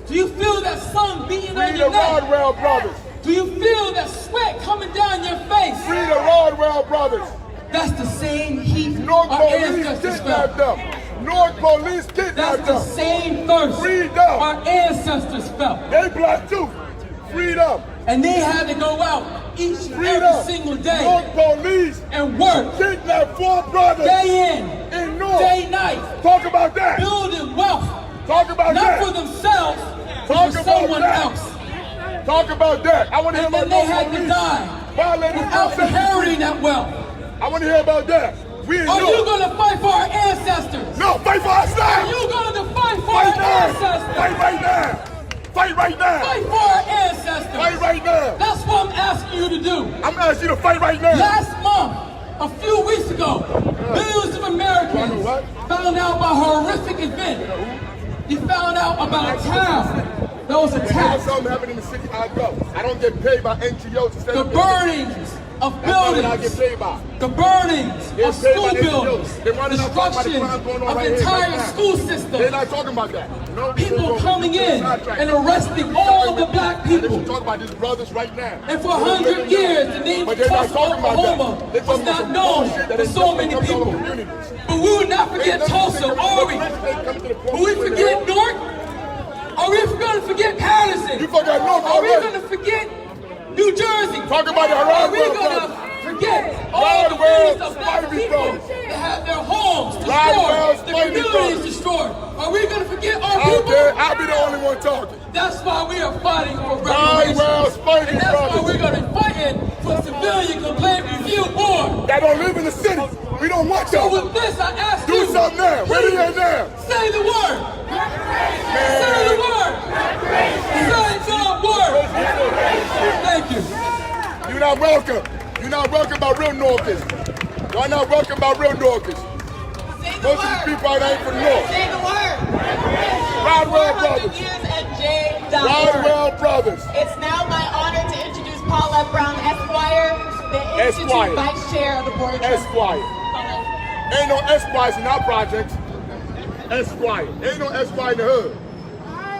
Do you feel that sun beating on Free the your neck? Rodwell brothers. Do you feel that sweat coming down your face? Free the Rodwell brothers. That's the same heat Newark our police ancestors kidnapped felt. them. Newark police That's kidnapped the them. same thirst Free them. our ancestors felt. They black too. Free them. And they had to go out each and Free every them. single day Newark police and work kidnapped four brothers day in Newark. day, night, Talk about that. building wealth, Talk about not that. for themselves, but Talk for about someone that. else. Talk about that. I want to hear And about then they Newark had to police die violating without protest. inheriting that wealth. I want to hear about that. We in Are you Newark. going to fight for our ancestors? No, fight for us Are now. you going to fight for Fight our now. ancestors? Fight right now. Fight right now. Fight for our ancestors. Fight right now. That's what I'm asking you to do. I'm asking you to fight right now. Last month, a few weeks ago, millions of Americans found out about a horrific event. They found out about a town that was Whenever attacked. something happened in the city, I go. I don't get paid by NGOs to say The burnings of That's not what I get buildings. paid by. The burnings Get of paid school by NGOs. buildings. They want to not talk about the Destruction crime going on of right the here, right entire now. school They're system. not talking about that. No, People coming in and arresting all the black They people. should talk about these brothers right now. And for 100 years, the name But of they're not Tulsa, talking about Oklahoma that. They're was talking about not some known bullshit that for is so many coming to people. communities. But we will not forget Tulsa, are we? Will we forget Newark? Are we going to forget Patterson? You forgot Newark Are we already. going to forget New Jersey? Talk about the Are we Rodwell going brothers. to forget all the Rodwell millions of black Spivey people brothers. that have their homes Rodwell destroyed, the Spivey communities brothers. destroyed? Are we going to forget our Out there, people? I'll be the only one talking. That's why we are fighting for Rodwell reparations. Spivey And that's why brothers. we're going to be fighting for a civilian complaint review board. That don't live in the city. We don't want So them. with this, I ask Do you, something now. Where please they at now? say the word. Say the word. Say the word. Thank you. You're not welcome. You're not welcome by real Norkers. Y'all not welcome by real Norkers. Say the Most of these word. people out ain't from North. Say the word. Rodwell 400 brothers. years at J.Word. Rodwell brothers. It's now my honor to introduce Paul F. Brown, Esquire, the Institute Esquire. Vice Chair of the Board of Trustees. Esquire. Ain't no Esquires in our projects. Esquire. Ain't no Esquire in the hood.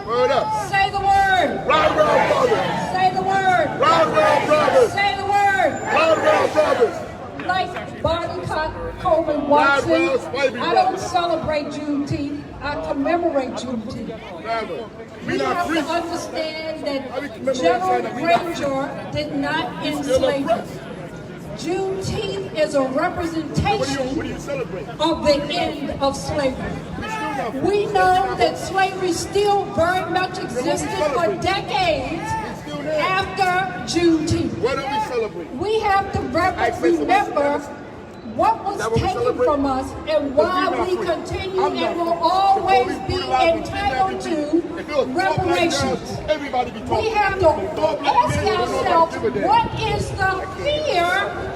Word up. Say the word. Rodwell brothers. Say the word. Rodwell brothers. Say the word. Rodwell brothers. Like Barney Coleman Watson, Rodwell's baby I don't brothers. celebrate Juneteenth. I commemorate Juneteenth. Never. We We not have free. to understand How we that commemorate General saying we not free? Granger did not Still enslave us. oppressed. Juneteenth is a What do representation you celebrate? of the end of slavery. We still not free. We know that slavery still very much existed for decades Still there. after Juneteenth. What do we celebrate? We have to remember what was That what we taken celebrate? from us and why Because we we not free. continue I'm not and will free. always Before we be brutalize and entitled kidnap people, if it was to black reparations. girls, everybody be talking. We have to ask ourselves, what is the fear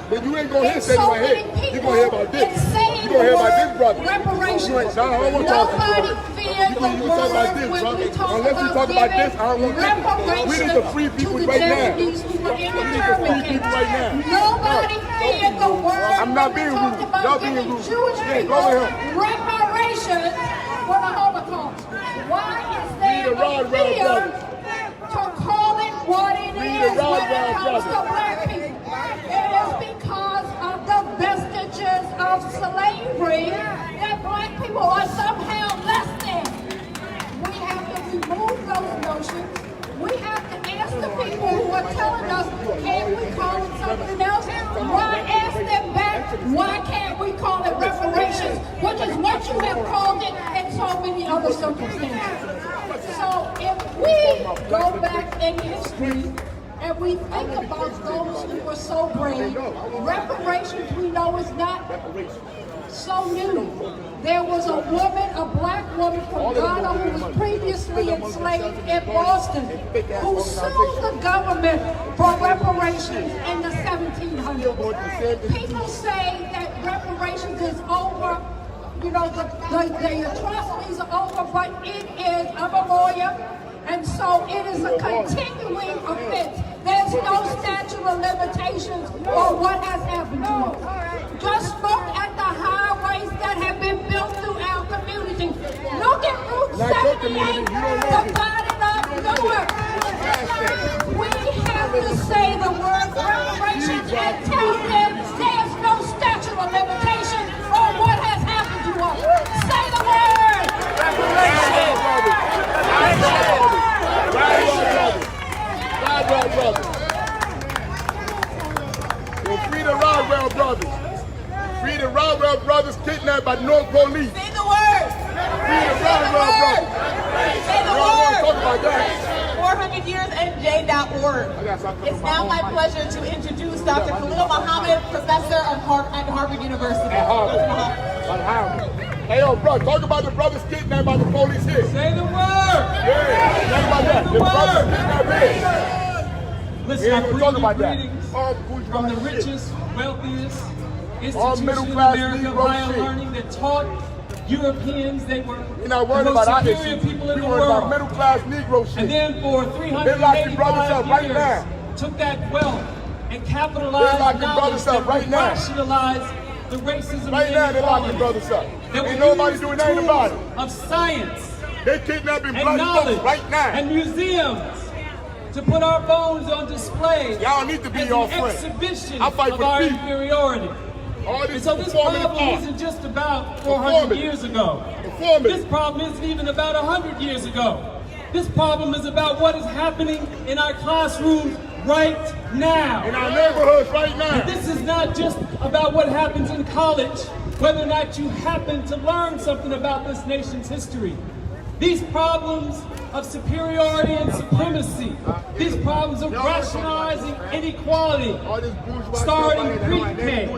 But you ain't gonna in hear say so right many here. You people gonna hear about in this. saying You gonna hear the about this word brother. reparations? Nah, I don't want to talk about Nobody this. fears the You talk about this, word when brother. we talk Unless you talk about this, I don't want this. reparations We need to free people to the right now. Japanese who were We need to free internment people right now. Nobody feared the word I'm not when we being talked rude. about Y'all being giving rude. Jewish Yeah, people go ahead. reparations for the Holocaust. Why is there the a Rodwell fear brothers. to call it what it Free is the when it Rodwell comes to brothers. black people? It is because of the vestiges of slavery that black people are somehow less telling us, can't we call it something else? Why ask them back, why can't we call it reparations, which is what you have called it in so many other circumstances. So if we go back in history and we think about those who were so brave, reparations we know is not so new. There was a woman, a black woman from Ghana who was previously enslaved in Boston, who sued the government for reparations in the 1700s. People say that reparations is over, you know, the atrocities are over, but it is. I'm a lawyer, and so it is a continuing offense. There's no statute of limitations on what has happened to us. Just look at the highways that have been built through our community. Look at Route 78, divided up Newark. We have to say the word reparations and tell them there's no statute of limitations on what has happened to us. Say the word! Reparations! Free the Rodwell brothers. Free the Rodwell brothers kidnapped by Newark police. Say the word. Free the Rodwell brothers. Say the word. Talk about that. 400yearsnj.org. It's now my pleasure to introduce Dr. Khalil Muhammad, professor at Harvard University. At Harvard. Hey, yo, bro, talk about the brothers kidnapped by the police here. Say the word! Yeah, talk about that. The brothers kidnapped here. Listen, I bring you greetings from the richest, wealthiest all institution in America of higher learning that taught Europeans they were the most superior people in the world. Middle class Negro shit. And then for 385 years, took that wealth and capitalized knowledge to rationalize the racism right now, they lock the brothers up. Ain't nobody doing anything about it. Of science, they kidnapping and black knowledge, folks right now. And museums to put our bones on display. Y'all need to be your friend. Exhibition I fight of for our people. inferiority. And so this problem isn't just about 400 years ago. This problem isn't even about 100 years ago. This problem is about what is happening in our classrooms right now. In our neighborhoods right now. And this is not just about what happens in college, whether or not you happen to learn something about this nation's history. These problems of superiority and supremacy, these problems of rationalizing inequality, starting pre-K.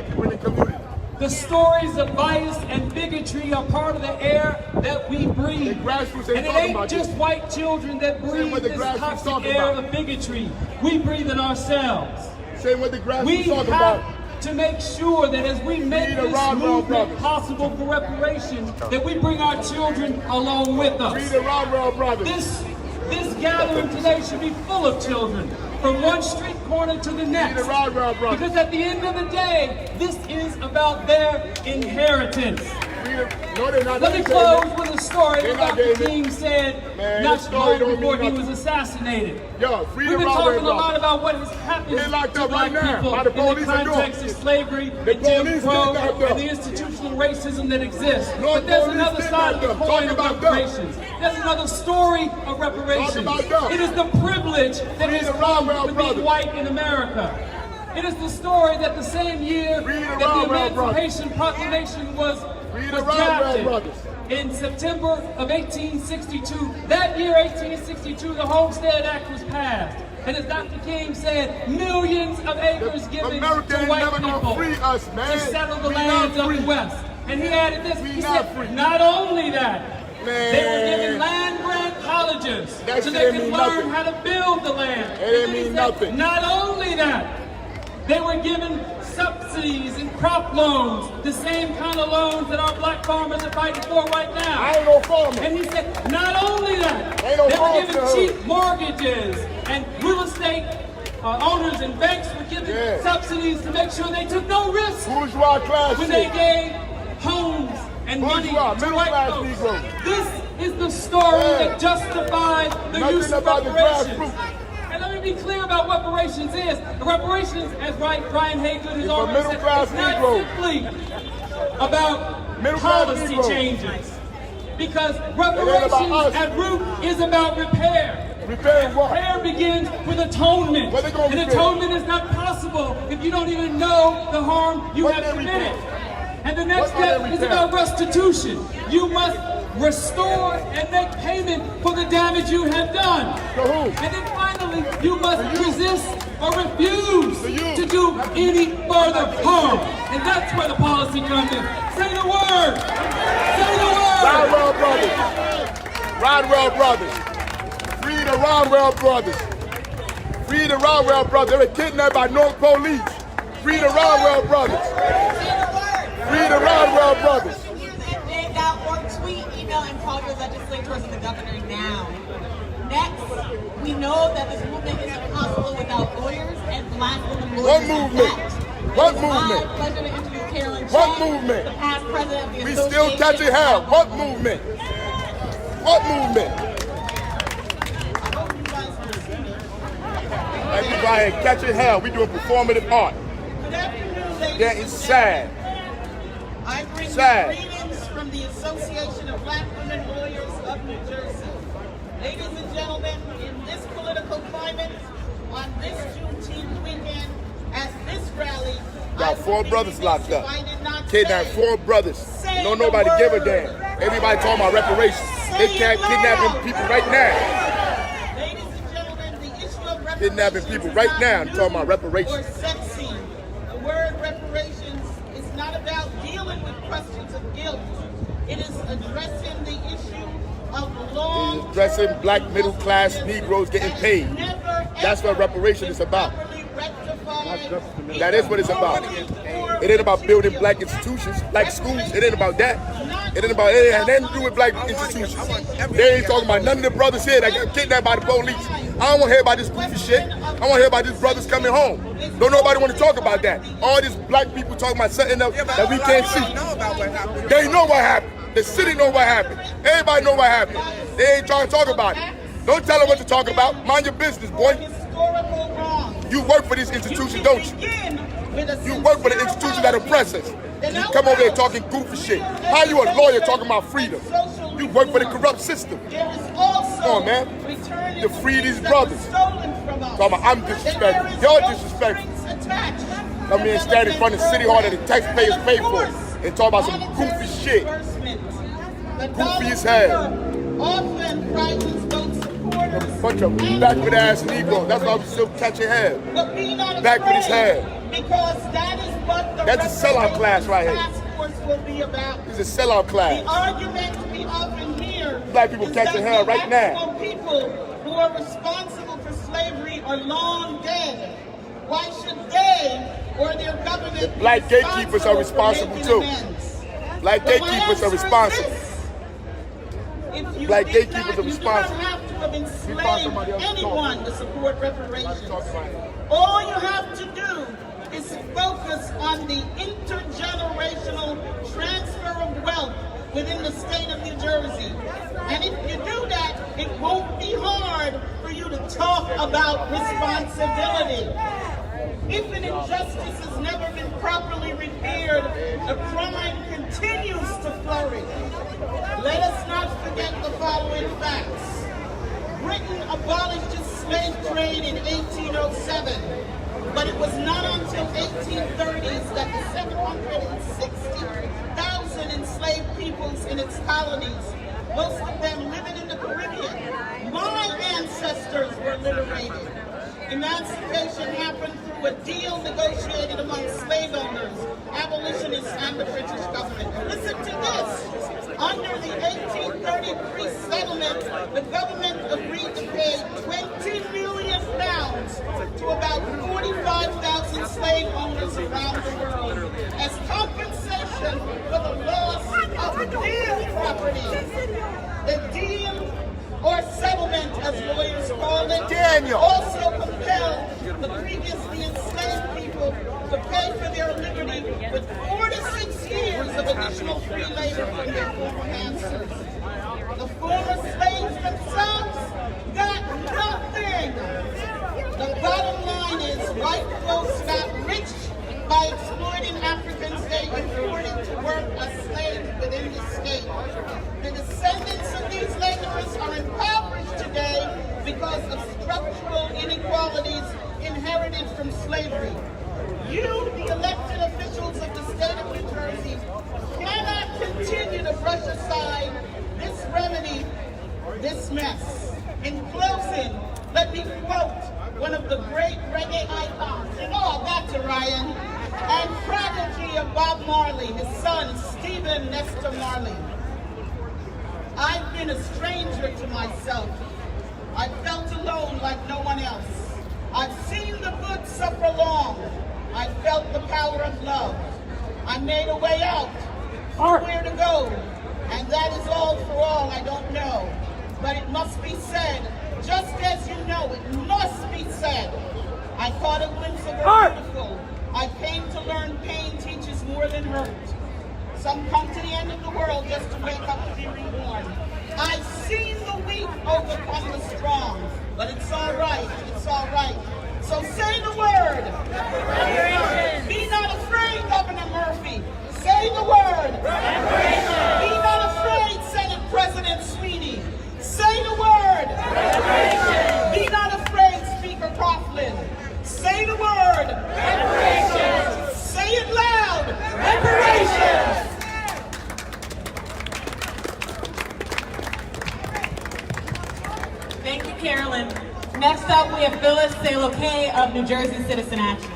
The stories of bias and bigotry are part of the air that we breathe. And it ain't just white children that breathe this toxic air of bigotry. We breathe it ourselves. We have to make sure that as we make this movement possible for reparations, that we bring our children along with us. This gathering today should be full of children, from one street corner to the next. Because at the end of the day, this is about their inheritance. Let me close with a story that Dr. King said not too long before he was assassinated. We've been talking a lot about what has happened to black people in the context of slavery and Jim Crow and the institutional racism that exists. But there's another side of the coin of reparations. There's another story of reparations. It is the privilege that has come to be white in America. It is the story that the same year that the Emancipation Proclamation was drafted in September of 1862. That year, 1862, the Homestead Act was passed. And as Dr. King said, millions of acres given to white people to settle the lands of the West. And he added this, he said, not only that, they were given land grant colleges so they could learn how to build the land. Not only that, they were given subsidies and crop loans, the same kind of loans that our black farmers are fighting for right now. I ain't no farmer. And he said, not only that, they were given cheap mortgages, and real estate owners and banks were given subsidies to make sure they took no risks when they gave homes and money to white folks. This is the story that justifies the use of reparations. And let me be clear about what reparations is. Reparations, as Brian Haygood has already said, it's not simply about policy changes. Because reparations at root is about repair. Repairing what? Prayer begins with atonement. What they gonna And repair? atonement is not possible if you don't even know the harm you What have they committed. repair? And the next What are step they is repair? about restitution. You must restore and make payment for the damage you have done. To who? And then finally, you must resist or refuse To you. to do any further harm. And that's where the policy comes in. Say the word. Say the word. Rodwell brothers. Rodwell brothers. Free the Rodwell brothers. Free the Rodwell brothers. They were kidnapped by Newark police. Free the Rodwell brothers. Free the Rodwell brothers. Or tweet, email, and call your legislators and the governor now. Next, we know that this movement isn't possible without lawyers and black women lawyers. What movement? What It is movement? my pleasure to introduce Carolyn What Chang, movement? the past president of the We Association. still catching hell. What movement? What movement? Like we out here catching hell. We doing performative art. Good afternoon, ladies That and is sad. gentlemen. I bring Sad. you greetings from the Association of Black Women Lawyers of New Jersey. Ladies and gentlemen, in this political climate, on this Juneteenth weekend, at this rally, Got 4 brothers locked up. Kidnapped Kidnapped 4 brothers. Don't nobody give a damn. Everybody talking about reparations. They can't kidnapping people right now. Ladies and gentlemen, the issue of reparations Kidnapping people right now and talking about Or reparations. sexy. The word reparations is not about dealing with questions of guilt. It is addressing the issue of long. It's addressing black middle class Negroes getting paid. That's what reparation is about. That is what it's about. It ain't about building black institutions, black schools. It ain't about that. It ain't about it. Ain't nothing to do with black institutions. They ain't talking about none of the brothers here that got kidnapped by the police. I don't want to hear about this goofy shit. I want to hear about these brothers coming home. Don't nobody want to talk about that. All these black people talking about something else that we can't see. They know what happened. The city know what happened. Everybody know what happened. They ain't trying to talk about it. Don't tell them what to talk about. Mind your business, boy. You work for these institutions, don't you? You work for the institutions that oppress us. You come over here talking goofy shit. How you a lawyer talking about freedom? You work for the corrupt system. Come on, man. To free these brothers. Talking about I'm disrespectful. Y'all disrespectful. Come here and stand in front of City Hall that the taxpayers pay for and talk about some goofy shit. Goofy as hell. Often prizes those supporters. Bunch of backward ass Negroes. That's why we still catching hell. Backward as hell. Because that is what the That's a sellout class right here. Task Force will be about. It's a sellout The class. argument we often hear Black people is catching that hell the right now. actual people who are responsible for slavery are long dead. Why should they or their government be Black gatekeepers are responsible responsible for too. making amends? Black But my gatekeepers are answer is responsible. this. If you Black did gatekeepers not, are you do responsible. not have to have Find enslaved somebody else to talk anyone about. to support reparations. Talk about it. All you have to do is focus on the intergenerational transfer of wealth within the state of New Jersey. And if you do that, it won't be hard for you to talk about responsibility. If an injustice has never been properly repaired, a crime continues to flourish. Let us not forget the following facts. Britain abolished its slave trade in 1807, but it was not until 1830s that the 760,000 enslaved peoples in its colonies, most of them living in the Caribbean, my ancestors were liberated. Emancipation happened through a deal negotiated among slave owners, abolitionists, and the British government. Listen to this. Under the 1833 settlement, the government agreed to pay £20 million to about 45,000 slave owners around the world as compensation for the loss of real property. The deal, or settlement as lawyers call it, also compelled the previously enslaved people to pay for their liberty with 4 to 6 years of additional free labor from their former masters. The former slaves themselves got nothing. The bottom line is white folks got rich by exploiting Africans they imported to work as slaves within the state. The descendants of these laborers are impoverished today because of structural inequalities inherited from slavery. You, the elected officials of the state of New Jersey, cannot continue to brush aside this remedy, this mess. In closing, let me quote one of the great reggae icons, you know I got to, Ryan, and prodigy of Bob Marley, his son, Stephen Nestor Marley. I've been a stranger to myself. I felt alone like no one else. I've seen the good suffer long. I felt the power of love. I made a way out, where to go, and that is all for all I don't know. But it must be said, just as you know, it must be said. I caught a glimpse of the beautiful. I came to learn pain teaches more than hurt. Some come to the end of the world just to wake up to be reborn. I've seen the weak overcome the strong, but it's all right, it's all right. So say the word. Be not afraid, Governor Murphy. Say the word. Be not afraid, Senate President Sweeney. Say the word. Be not afraid, Speaker Coughlin. Say the word. Say it loud. Reparations. Thank you, Carolyn. Next up, we have Phyllis Seloke of New Jersey Citizen Action.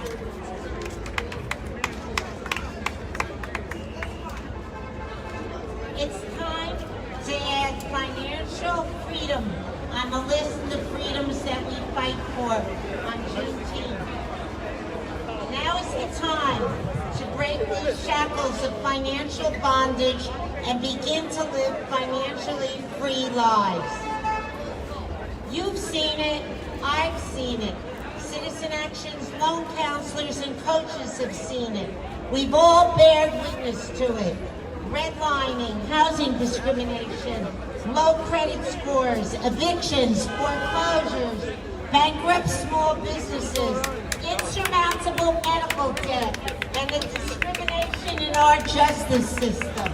It's time to add financial freedom on the list of freedoms that we fight for on Juneteenth. Now is the time to break these shackles of financial bondage and begin to live financially free lives. You've seen it, I've seen it. Citizen Action's loan counselors and coaches have seen it. We've all bared witness to it. Redlining, housing discrimination, low credit scores, evictions, foreclosures, bankrupt small businesses, insurmountable medical debt, and the discrimination in our justice system.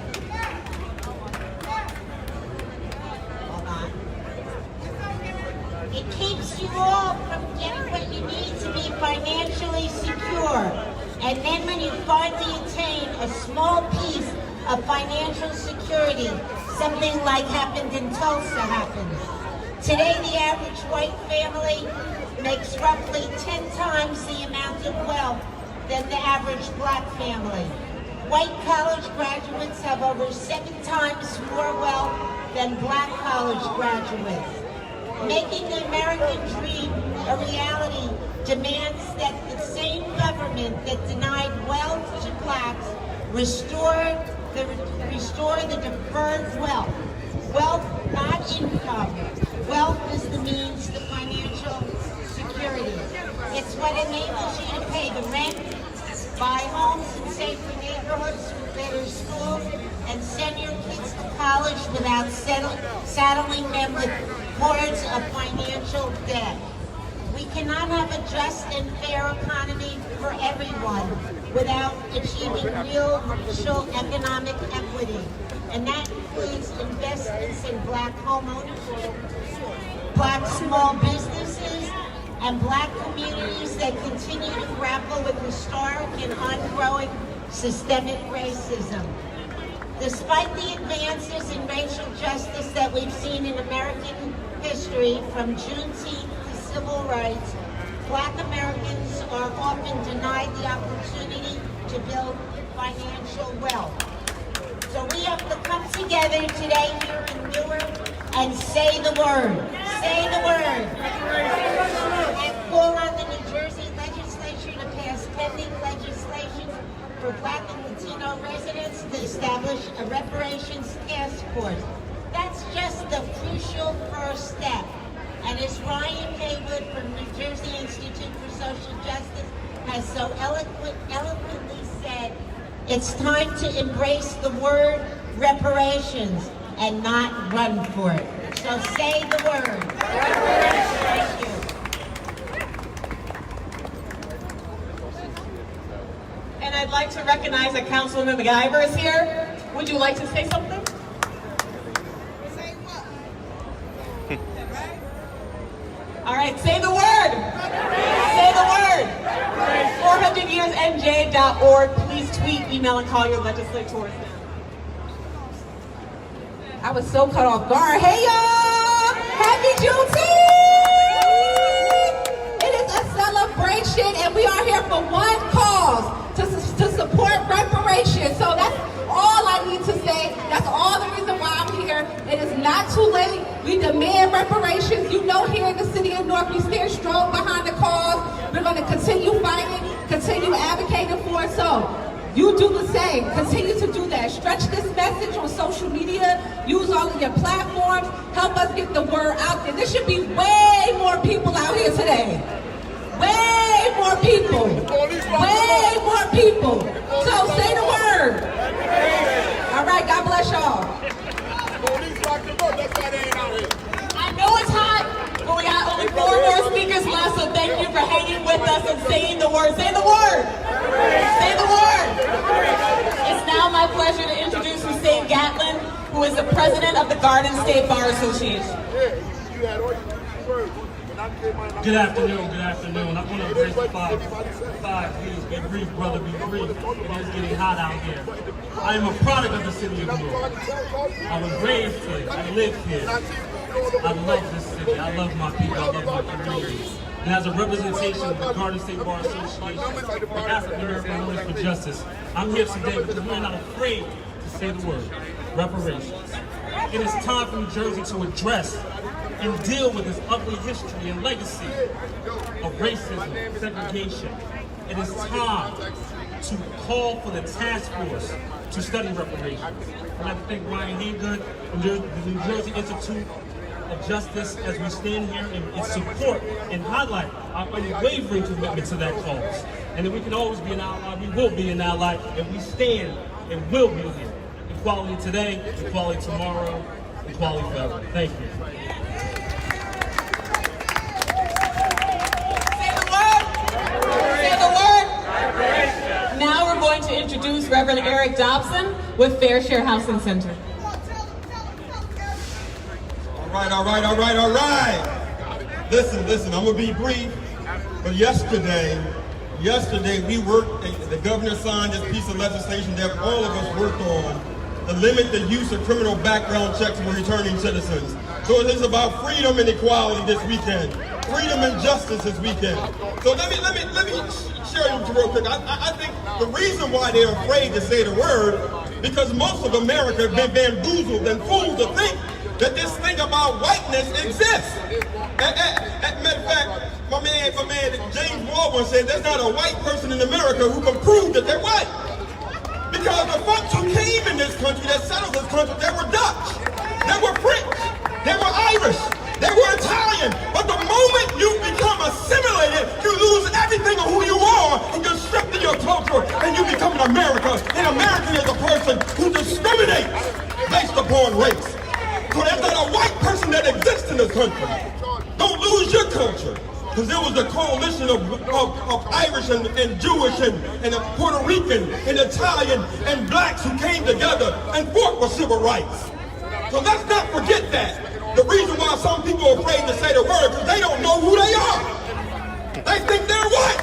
It keeps you all from getting what you need to be financially secure. And then when you finally attain a small piece of financial security, something like happened in Tulsa happens. Today, the average white family makes roughly 10 times the amount of wealth than the average black family. White college graduates have over 7 times more wealth than black college graduates. Making the American dream a reality demands that the same government that denied wealth to blacks restore the deferred wealth. Wealth, not income. Wealth is the means to financial security. It's what enables you to pay the rent, buy homes in safer neighborhoods with better schools, and send your kids to college without saddling them with hordes of financial debt. We cannot have a just and fair economy for everyone without achieving real racial economic equity. And that includes investments in black homeownership, black small businesses, and black communities that continue to grapple with historic and ongoing systemic racism. Despite the advances in racial justice that we've seen in American history, from Juneteenth to civil rights, black Americans are often denied the opportunity to build financial wealth. So we have to come together today here in Newark and say the word. Say the word. And call on the New Jersey legislature to pass pending legislation for black and Latino residents to establish a Reparations Task Force. That's just the crucial first step. And as Ryan Haywood from New Jersey Institute for Social Justice has so eloquently said, it's time to embrace the word reparations and not run for it. So say the word. Thank you. And I'd like to recognize that Councilwoman McIver is here. Would you like to say something? Say what? All right, say the word. Say the word. 400yearsnj.org. Please tweet, email, and call your legislators now. I was so cut off guard. Hey y'all! Happy Juneteenth! It is a celebration and we are here for one cause, to support reparations. So that's all I need to say. That's all the reason why I'm here. It is not too late. We demand reparations. You know, here in the city of Newark, we stand strong behind the cause. We're going to continue fighting, continue advocating for it. So you do the same. Continue to do that. Stretch this message on social media. Use all of your platforms. Help us get the word out there. There should be way more people out here today. Way more people. Way more people. So say the word. All right, God bless y'all. I know it's hot, but we got only 4 more speakers left, so thank you for hanging with us and saying the word. Say the word. Say the word. It's now my pleasure to introduce Hussein Gatlin, who is the president of the Garden State Bar Association. Good afternoon, good afternoon. I want to embrace the 5 B's. Be brief, brother, be brief. It is getting hot out here. I am a product of the city of Newark. I was raised here, I live here. I love this city, I love my people, I love my community. And as a representation of the Garden State Bar Association, the African American Lawyers for Justice, I'm here today because we're not afraid to say the word, reparations. It is time for New Jersey to address and deal with this ugly history and legacy of racism, segregation. It is time to call for the task force to study reparations. I'd like to thank Ryan Haygood and the New Jersey Institute of Justice as we stand here and support and highlight our unwavering commitment to that cause. And that we can always be an ally, we will be an ally, and we stand and will be here. Equality today, equality tomorrow, equality forever. Thank you. Now we're going to introduce Reverend Eric Dobson with Fair Share Housing Center. All right. Listen, I'm gonna be brief, but yesterday we worked, the governor signed this piece of legislation that all of us worked on to limit the use of criminal background checks for returning citizens. So it is about freedom and equality this weekend, freedom and justice this weekend. So let me share you real quick. I think the reason why they're afraid to say the word, because most of America have been bamboozled and fooled to think that this thing about whiteness exists. Matter of fact, my man James Baldwin said there's not a white person in America who can prove that they're white. Because the folks who came in this country, that settled this country, they were Dutch, they were French, they were Irish, they were Italian. But the moment you become assimilated, you lose everything of who you are, and you're stripped of your culture, and you become an American. An American is a person who discriminates based upon race. So there's not a white person that exists in this country. Don't lose your culture. Because there was a coalition of Irish and Jewish and Puerto Rican and Italian and blacks who came together and fought for civil rights. So let's not forget that. The reason why some people are afraid to say the word because they don't know who they are. They think they're white.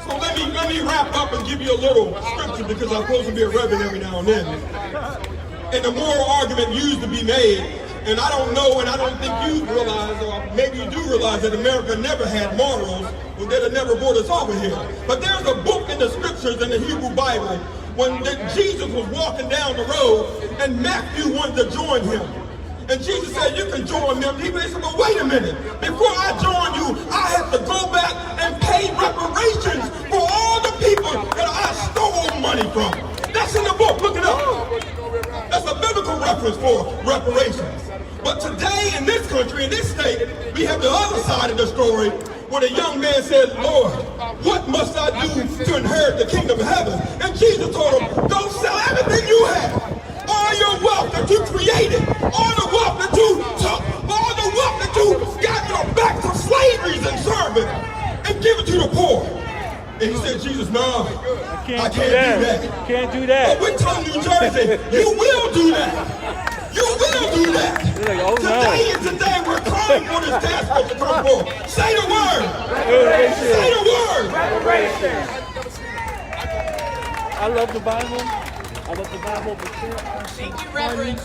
So let me wrap up and give you a little scripture because I'm supposed to be a reverend every now and then. And the moral argument used to be made, and I don't know, and I don't think you realize, or maybe you do realize that America never had morals, or they'd have never brought us over here. But there's a book in the scriptures in the Hebrew Bible when Jesus was walking down the road and Matthew wanted to join him. And Jesus said, you can join them. People said, well, wait a minute. Before I join you, I have to go back and pay reparations for all the people that I stole money from. That's in the book. Look it up. That's a biblical reference for reparations. But today in this country, in this state, we have the other side of the story where the young man says, Lord, what must I do to inherit the kingdom of heaven? And Jesus told him, go sell everything you have. All your wealth that you created, all the wealth that you took, all the wealth that you got back from slavery and serving, and give it to the poor. And he said, Jesus, no, I can't do that. Can't do that. But we're telling New Jersey, you will do that. You will don't do that. Like, oh, Today is the day we're calling for this task force to come forward. Say the word. Say the word. I love the Bible. I love the Bible, but thank you, Reverend.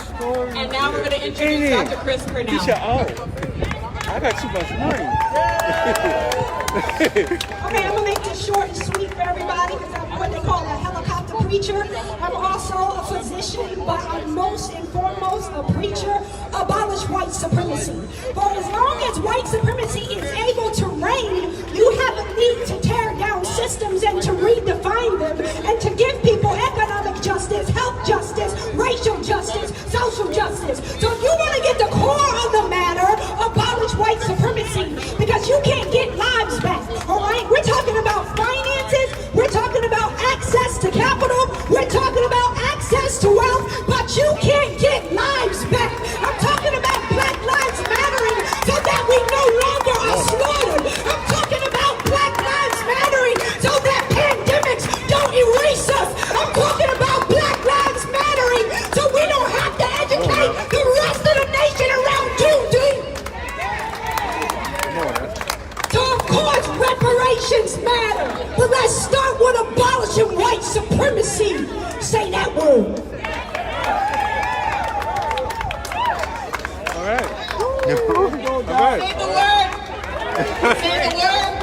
And now we're going to introduce Dr. Chris Purnell. I got too much money. Okay, I'm going to make this short and sweet for everybody because I'm what they call a helicopter preacher. I'm also a physician, but I'm most and foremost a preacher. Abolish white supremacy. For as long as white supremacy is able to reign, you have a need to tear down systems and to redefine them and to give people economic justice, health justice, racial justice, social justice. So if you want to get the core of the matter, abolish white supremacy, because you can't get lives back, all right? We're talking about finances, we're talking about access to capital, we're talking about access to wealth, but you can't get lives back. I'm talking about Black Lives Mattering so that we no longer are slaughtered. I'm talking about Black Lives Mattering so that pandemics don't erase us. I'm talking about Black Lives Mattering so we don't have to educate the rest of the nation around Juneteenth. So of course reparations matter, but let's start with abolishing white supremacy. Say that word. All right. Say the word. Say the word.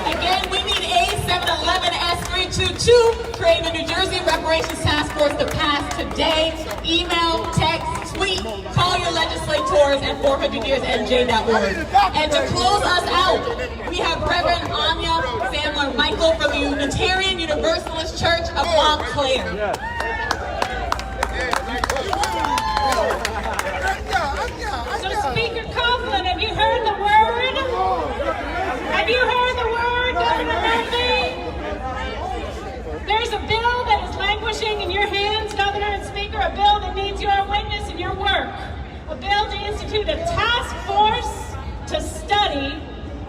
Again, we need A711S322, creating the New Jersey Reparations Task Force to pass today. Email, text, tweet, call your legislators at 400yearsNJ.org. And to close us out, we have Reverend Anya Sandler Michael from the Unitarian Universalist Church of Montclair. So Speaker Coughlin, have you heard the word? Have you heard the word, Governor Murphy? There's a bill that is languishing in your hands, Governor and Speaker, a bill that needs your witness and your work. A bill to institute a task force to study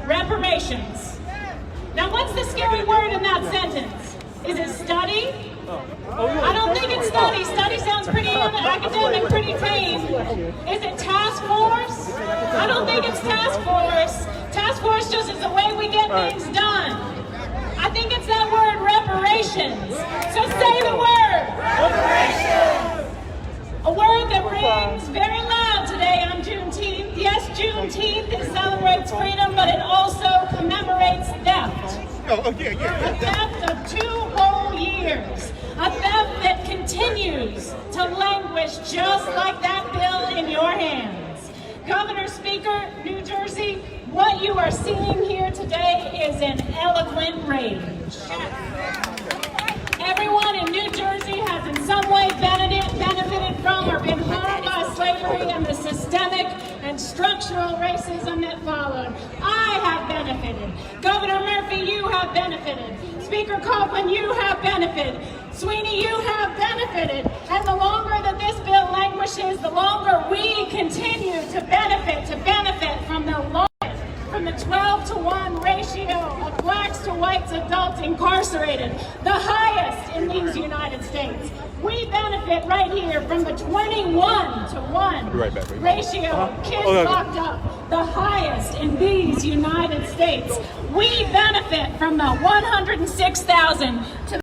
reparations. Now what's the scary word in that sentence? Is it study? I don't think it's study. Study sounds pretty academic, pretty tame. Is it task force? I don't think it's task force. Task force just is the way we get things done. I think it's that word reparations. So say the word. Reparations. A word that rings very loud today on Juneteenth. Yes, Juneteenth, it celebrates freedom, but it also commemorates theft. A theft of 2 whole years. A theft that continues to languish just like that bill in your hands. Governor, Speaker, New Jersey, what you are seeing here today is an eloquent rage. Everyone in New Jersey has in some way benefited from or been harmed by slavery and the systemic and structural racism that followed. I have benefited. Governor Murphy, you have benefited. Speaker Coughlin, you have benefited. Sweeney, you have benefited. And the longer that this bill languishes, the longer we continue to benefit from the law. From the 12-to-1 ratio of blacks to whites adults incarcerated, the highest in these United States. We benefit right here from the 21-to-1 ratio of kids locked up, the highest in these United States. We benefit from the 106,000 to